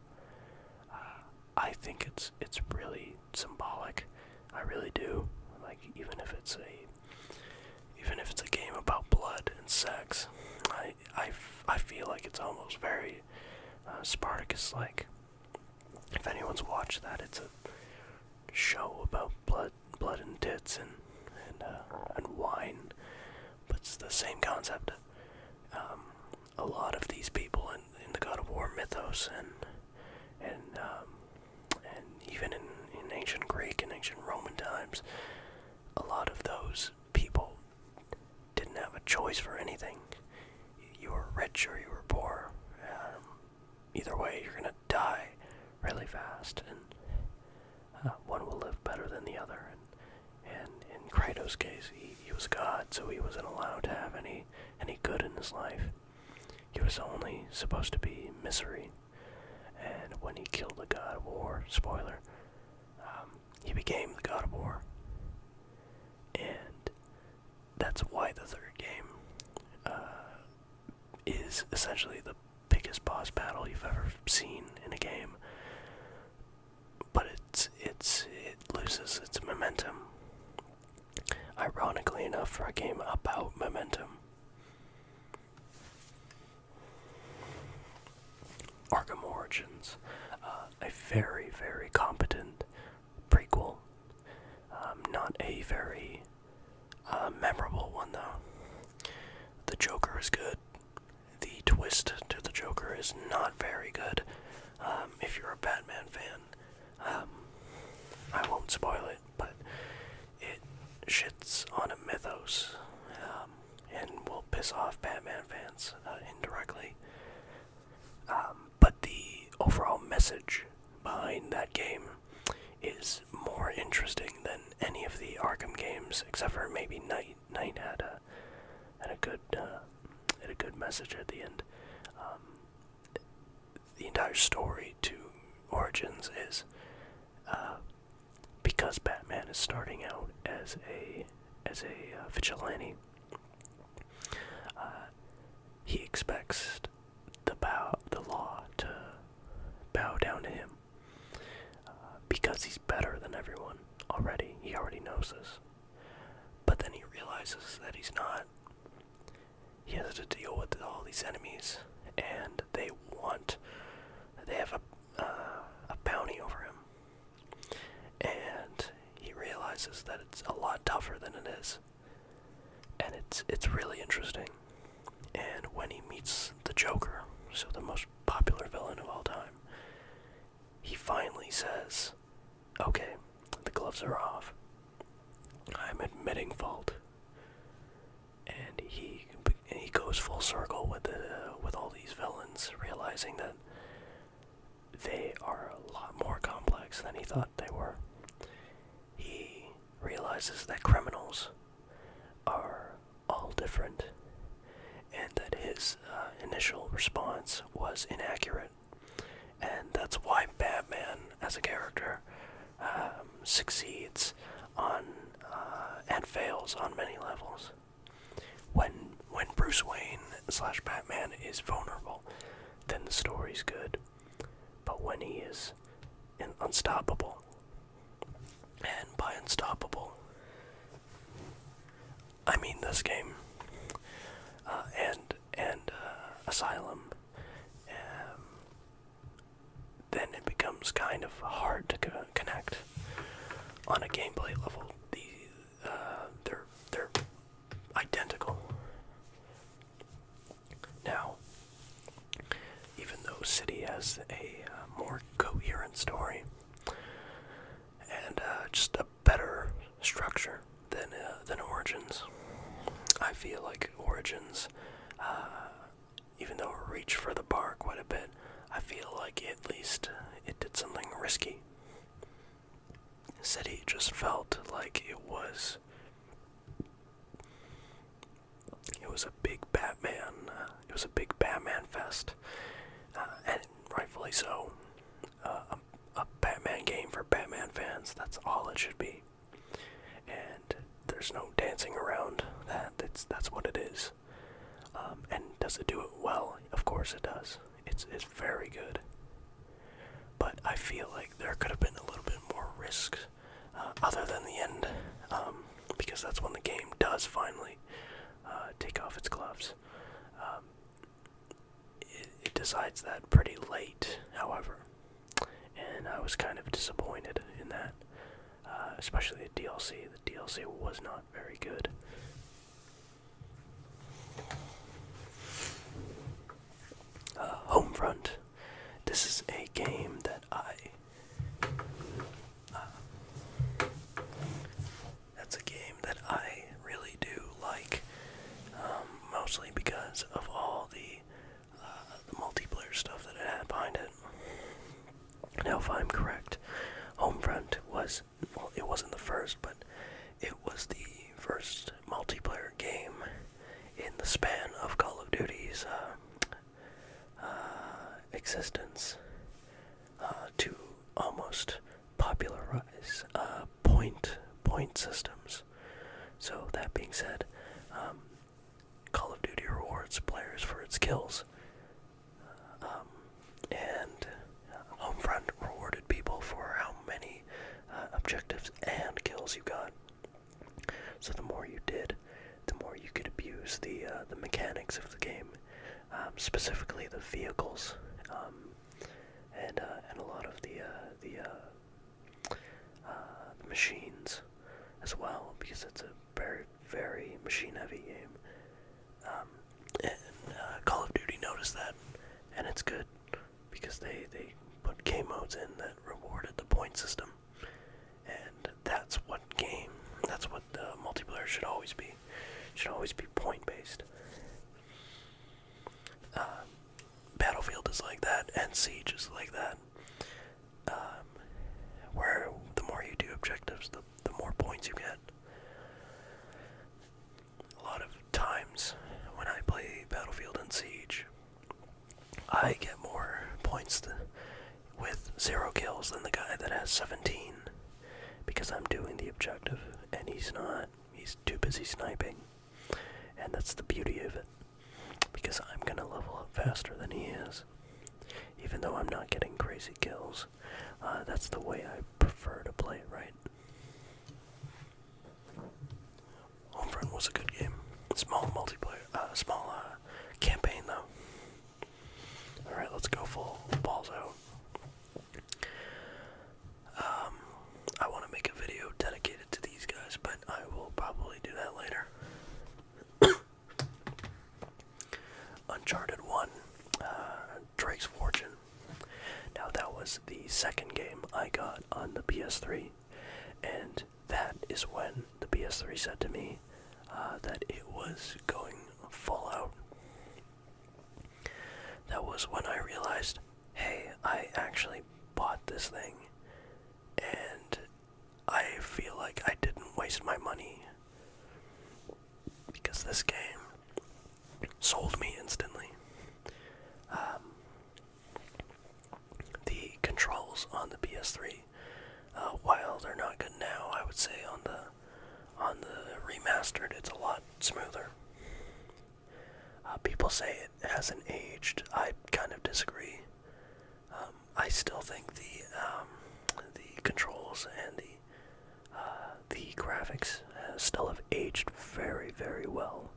I think it's really symbolic. I really do. Like, even if it's a game about blood and sex, I feel like it's almost very Spartacus-like. If anyone's watched that, it's a show about blood and tits and wine, but it's the same concept. A lot of these people in the God of War mythos and even in ancient Greek and ancient Roman times, a lot of those people didn't have a choice for anything. You were rich or you were poor. Either way, you're gonna die really fast, and one will live better than the other. And in Kratos' case, he was God, so he wasn't allowed to have any good in his life. He was only supposed to be misery. And when he killed the God of War, spoiler, he became the God of War. And that's why the third game is essentially the biggest boss battle you've ever seen in a game. But it loses its momentum. Ironically enough, for a game about momentum. Arkham Origins, a very, very competent prequel. Not a very memorable one, though. The Joker is good. The twist to the Joker is not very good. If you're a Batman fan, I won't spoil it, but it shits on a mythos, and will piss off Batman fans indirectly. But the overall message behind that game is more interesting than any of the Arkham games, except for maybe Knight. Knight had a good message at the end. The entire story to Origins is because Batman is starting out as a vigilante. He expects the law to bow down to him because he's better than everyone already. He already knows this. But then he realizes that he's not. He has to deal with all these enemies, and they have a bounty over him. And he realizes that it's a lot tougher than it is. And it's really interesting. And when he meets the Joker, so the most popular villain of all time, he finally says, okay, the gloves are off. I'm admitting fault. And he goes full circle with all these villains, realizing that they are a lot more complex than he thought they were. He realizes that criminals are all different, and that his initial response was inaccurate. And that's why Batman, as a character, succeeds on and fails on many levels. When Bruce Wayne / Batman is vulnerable, then the story's good. But when he is unstoppable, and by unstoppable, I mean this game, and Asylum, then it becomes kind of hard to connect on a gameplay level. They're identical. Now, was a more coherent story and just a better structure than Origins. I feel like Origins, even though it reached for the bar quite a bit, I feel like at least it did something risky. City just felt like it was a big Batman. It was a big Batman fest, and rightfully so. A Batman game for Batman fans. That's all it should be. And there's no dancing around that. That's what it is. And does it do it well? Of course it does. It's very good. But I feel like there could have been a little bit more risk, other than the end, because that's when the game does finally take off its gloves. It decides that pretty late, however, and I was kind of disappointed in that, especially the DLC. The DLC was not very good. Homefront. This is a game that that's a game that I really do like, mostly because of all the multiplayer stuff that it had behind it. Now, if I'm correct, Homefront was, well, it wasn't the first, but it was the first multiplayer game in the span of Call of Duty's existence to almost popularize point systems. So that being said, Call of Duty rewards players for its kills, and Homefront rewarded people for how many objectives and kills you got. So the more you did, the more you could abuse the mechanics of the game, specifically the vehicles, and a lot of the machines as well, because it's a very, very machine-heavy game. And Call of Duty noticed that, and it's good, because they put game modes in that rewarded the point system, and that's what multiplayer should always be. Should always be point-based. Battlefield is like that, and Siege is like that, where the more you do objectives, the more points you get. A lot of times when I play Battlefield and Siege, I get more points with 0 kills than the guy that has 17, because I'm doing the objective, and he's not. He's too busy sniping, and that's the beauty of it, because I'm gonna level up faster than he is, even though I'm not getting crazy kills. That's the way I prefer to play it, right? Homefront was a good game. Small multiplayer, small campaign though. Alright, let's go full balls out. I want to make a video dedicated to these guys, but I will probably do that later. Uncharted 1, Drake's Fortune. Now that was the second game I got on the PS3, and that is when the PS3 said to me that it was going full out. That was when I realized, hey, I actually bought this thing, and I feel like I didn't waste my money, because this game sold me instantly. The controls on the PS3, while they're not good now, I would say on the remastered, it's a lot smoother. People say it hasn't aged. I kind of disagree. I still think the controls and the graphics still have aged very, very well.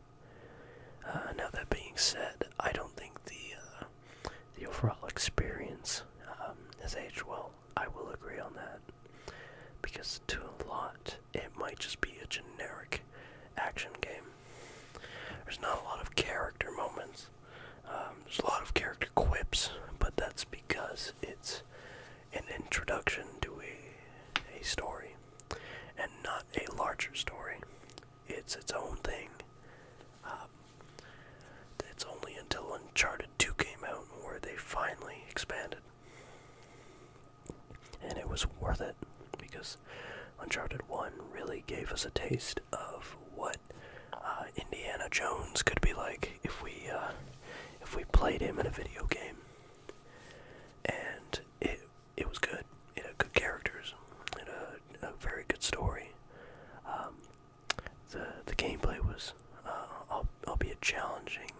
Now that being said, I don't think the overall experience has aged well. I will agree on that, because to a lot, it might just be a generic action game. There's not a lot of character moments. There's a lot of character quips, but that's because larger story. It's its own thing. Um, it's only until Uncharted 2 came out where they finally expanded. And it was worth it, because Uncharted 1 really gave us a taste of what Indiana Jones could be like if we played him in a video game. And it was good. It had good characters, and a very good story. The gameplay was, albeit challenging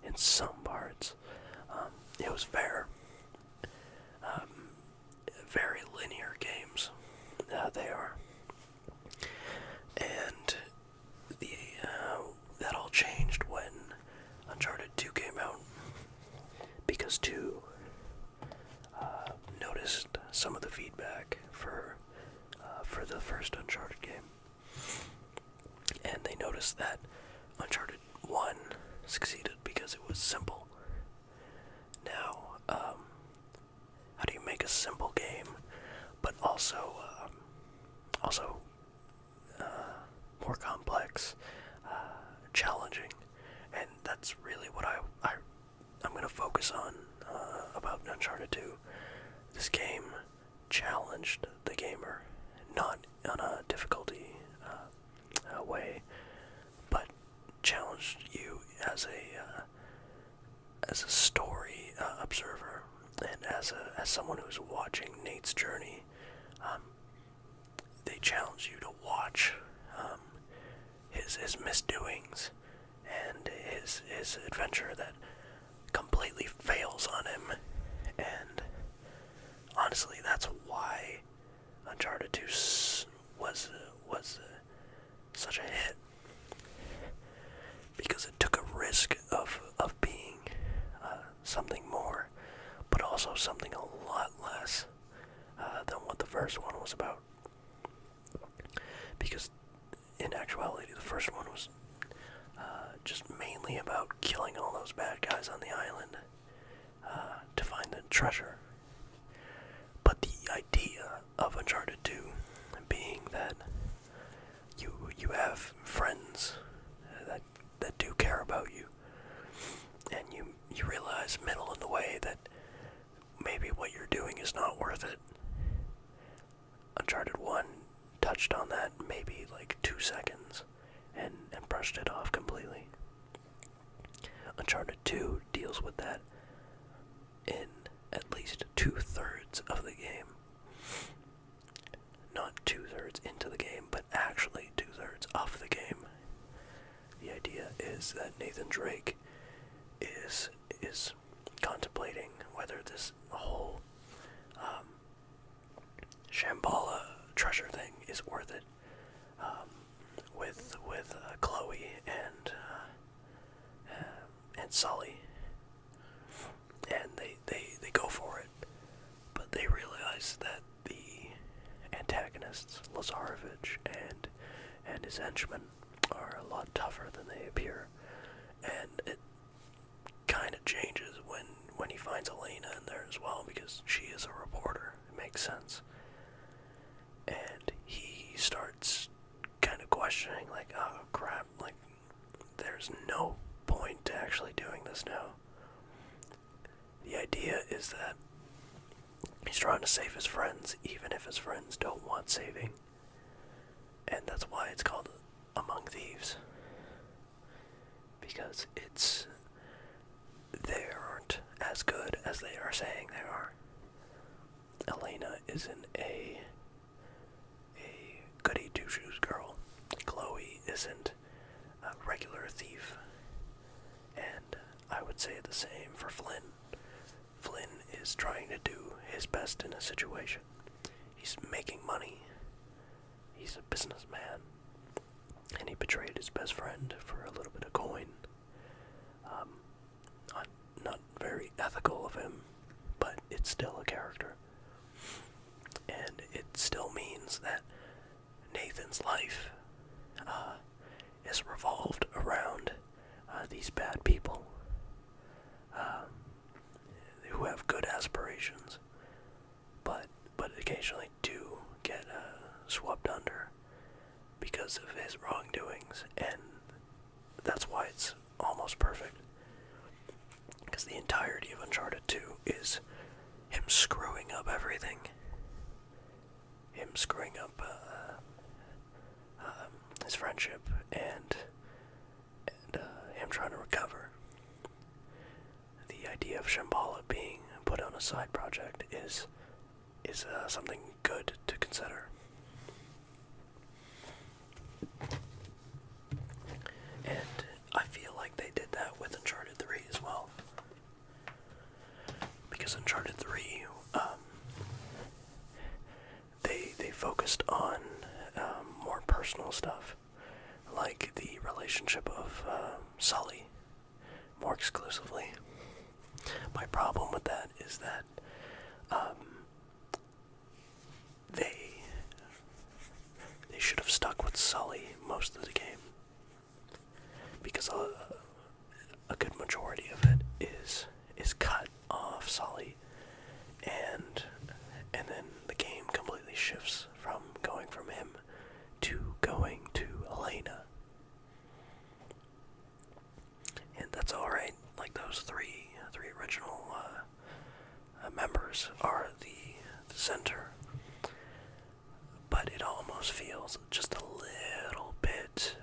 in some parts. It was fair. Very linear games. They are. And that all changed when Uncharted 2 came out, because 2 noticed some of the feedback for the first Uncharted game, and they noticed that Uncharted 1 succeeded because it was simple. Now, how do you make a simple game, but also more complex, challenging? And that's really what I'm going to focus on about Uncharted 2. This game challenged the gamer, not on a difficulty way, but challenged you as a story observer, and as someone who's watching Nate's journey. They challenge you to watch his misdoings and his adventure that completely fails on him. And honestly, that's why Uncharted 2 was such a hit, because it took a risk of being something more, but also something a lot less than what the first one was about. Because in actuality, the first one was just mainly about killing all those bad guys on the island to find the treasure. But the idea of Uncharted 2 being that you have friends that do care about you, and you realize middle in the way that maybe what you're doing is not worth it. Uncharted 1 touched on that maybe like 2 seconds and brushed it off completely. Uncharted 2 deals with that in at least 2/3 of the game. Not 2/3 into the game, but actually 2/3 of the game. The idea is that Nathan Drake is contemplating whether this whole Shambhala treasure thing is worth it, with Chloe and Sully, and they go for it, but they realize that the antagonists, Lazarovich and his henchmen, are a lot tougher than they appear, and it kind of changes when he finds Elena in there as well, because she is a reporter. It makes sense. And he starts kind of questioning, like, oh crap, like, there's no point to actually doing this now. The idea is that he's trying to save his friends, even if his friends don't want saving. And that's why it's called Among Thieves. Because they aren't as good as they are saying they are. Elena isn't a goody two-shoes girl. Chloe isn't a regular thief. And I would say the same for Flynn. Flynn is trying to do his best in a situation. He's making money. He's a businessman. And he betrayed his best friend for a little bit of coin. Not very ethical of him, but it's still a character. And it still means that Nathan's life is revolved around these bad people who have good aspirations, but occasionally do get swept under because of his wrongdoings, and that's why it's almost perfect. Because the entirety of Uncharted 2 is him screwing up everything. Him screwing up his friendship and him trying to recover. The idea of Shambhala being put on a side project is something good to consider. And I feel like they did that with Uncharted 3 as well. Because Uncharted 3, they focused on more personal stuff, like the relationship of Sully, more exclusively. My problem with that is that they should have stuck with Sully most of the game, because a good majority of it is cut off Sully, and then the game completely shifts from going from him to going to Elena. And that's alright. Like, those three original members are the center. But it almost feels just a little bit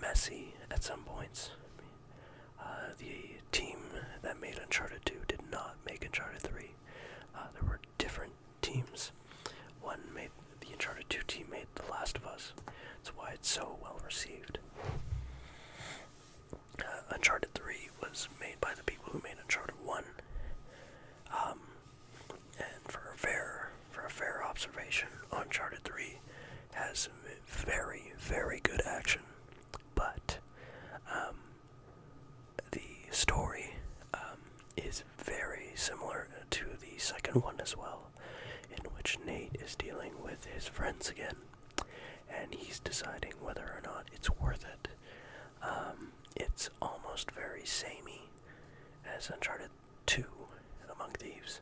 messy at some points. The team that made Uncharted 2 did not make Uncharted 3. There were different teams. The Uncharted 2 team made The Last of Us. That's why it's so well received. Uncharted 3 was made by the people who made Uncharted 1. And for a fair observation, Uncharted 3 has very, very good action. But the story is very similar to the second one as well, in which Nate is dealing with his friends again, and he's deciding whether or not it's worth it. It's almost very samey as Uncharted 2 Among Thieves.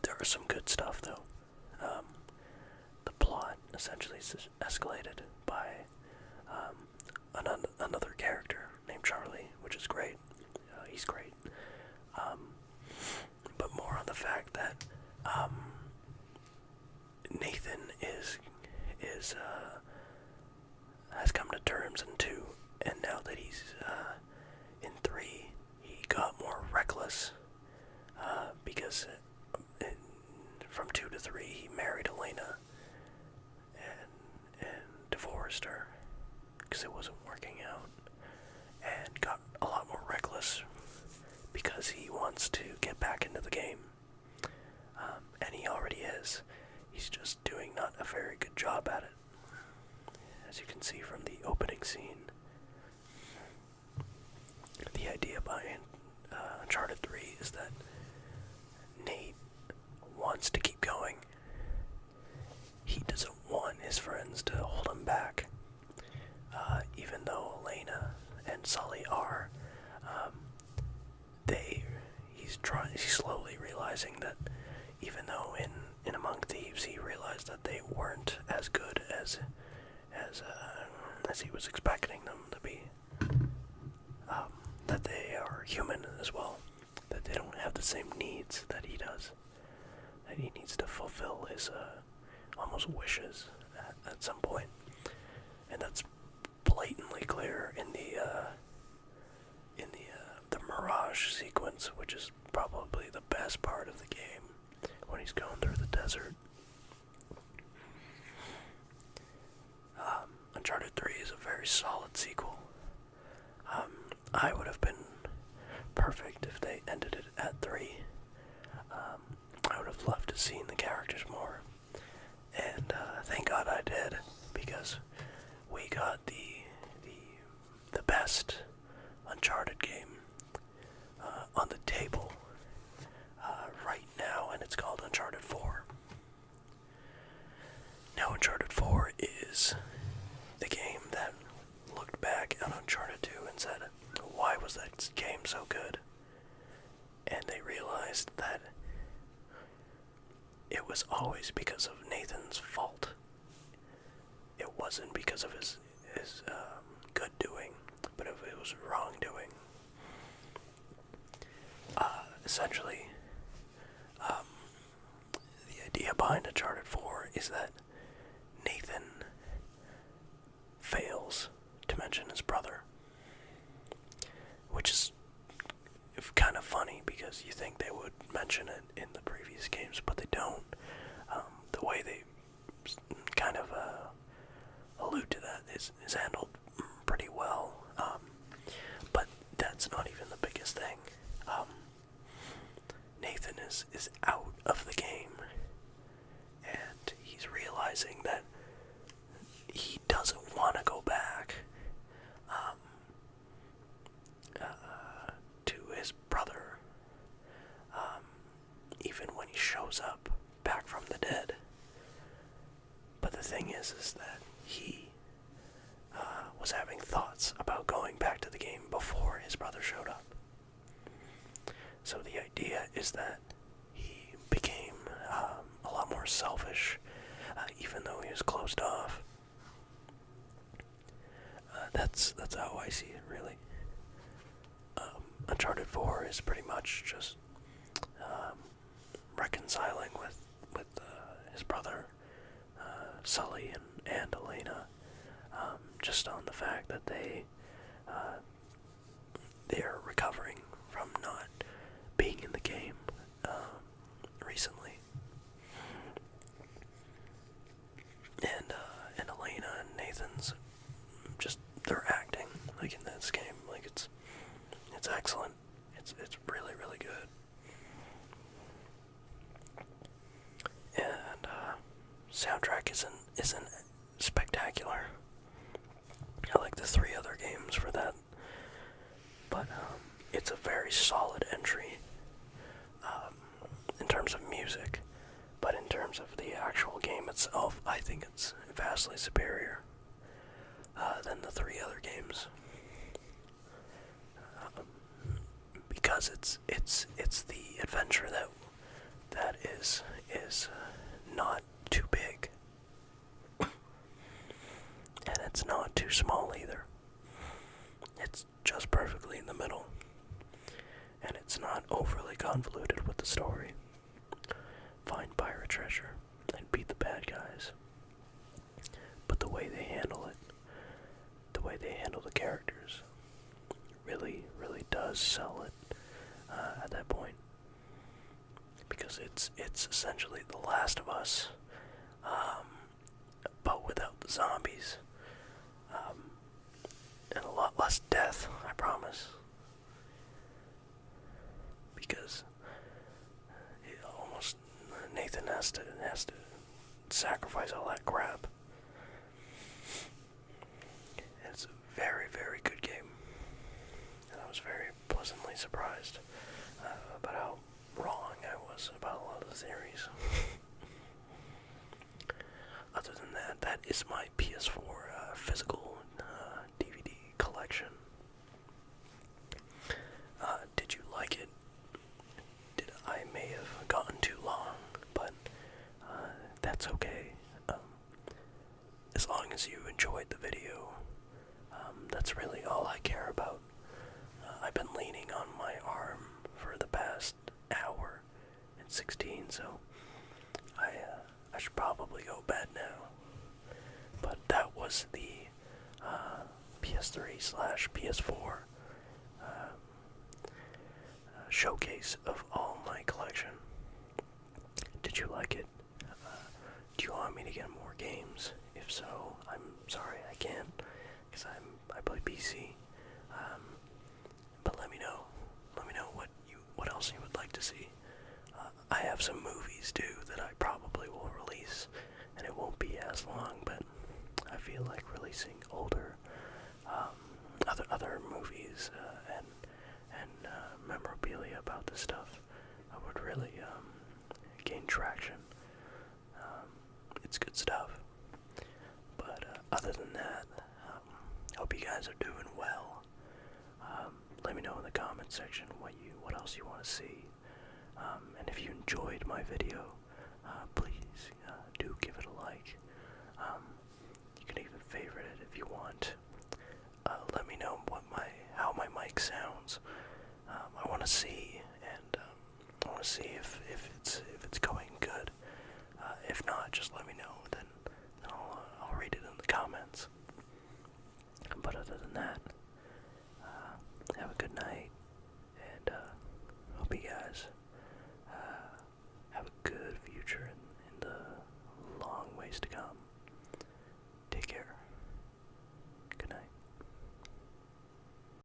There are some good stuff, though. The plot essentially is escalated by another character named Charlie, which is great. He's great. But more on the fact that Nathan has come to terms in 2, and now that he's in 3, he got more reckless, because from 2 to 3 he married Elena and divorced her because it wasn't working out, and got a lot more reckless because he wants to get back into the game, and he already is. He's just doing not a very good job at it, as you can see from the opening scene. The idea behind Uncharted 3 is that Nate wants to keep going. He doesn't want his friends to hold him back, even though Elena and Sully are. He's slowly realizing that even though in Among Thieves he realized that they weren't as good as he was expecting them to be, that they are human as well, that they don't have the same needs that he does, that he needs to fulfill his almost wishes at some point, and that's blatantly clear in the Mirage sequence, which is probably the best part of the game, when he's going through the desert. Uncharted 3 is a very solid sequel. I would have been perfect if they ended it at 3. I would have loved to see the characters more, and thank God I did, because we got the best Uncharted game on the table right now, and it's called Uncharted 4. Now, Uncharted 4 is the game that looked back on Uncharted 2 and said, why was that game so good? And they realized that it it was always because of Nathan's fault. It wasn't because of his good doing, but if it was wrongdoing. Essentially, the idea behind Uncharted 4 is that Nathan fails to mention his brother, which is kind of funny because you think they would mention it in the previous games, but they don't. The way they kind of allude to that is handled pretty well, but that's not even the biggest thing. Nathan is out of the game, and he's realizing that he doesn't want to go back to his brother, even when he shows up back from the dead. But the thing is that he was having thoughts about going back to the game before his brother showed up. So the idea is that he became a lot more selfish, even though he was closed off. That's how I see it, really. Uncharted 4 is pretty much just reconciling with his brother, Sully, and Elena, just on the fact that they're recovering from not being in the game recently. And Elena and Nathan's just, they're acting like in this game, like it's excellent. It's really, really good. And soundtrack isn't spectacular. I like the 3 other games for that, but it's a very solid entry in terms of music. But in terms of the actual game itself, I think it's vastly superior than the 3 other games. Because it's the adventure that is not too big, and it's not too small either. It's just perfectly in the middle, and it's not overly convoluted with the story. Find pirate treasure and beat the bad guys. But the way they handle it, the way they handle the characters, really, really does sell it at that point. Because it's essentially The Last of Us, but without the zombies, and a lot less death, I promise. Because Nathan has to sacrifice all that crap. It's a very, very good game, and I was very pleasantly surprised about how wrong I was about a lot of the theories. Other than that, that is my PS4 physical DVD collection. Did you like it? I may have gotten too long, but that's okay. As long as you enjoyed the video, that's really all I care about. I've been leaning on my arm for the past hour and 16, so I should probably go bed now. But that was the PS3/PS4 showcase of all my collection. Did you like it? Do you want me to get more games? If so, I'm sorry I can't, because I play PC. But let me know. Let me know what else you would like to see. I have some movies too that I probably will release, and it won't be as long. But I feel like releasing older, other movies and memorabilia about this stuff would really gain traction. It's good stuff. But other than that, hope you guys are doing well. Let me know in the comment section what else you want to see. And if you enjoyed my video, please to see, and I want to see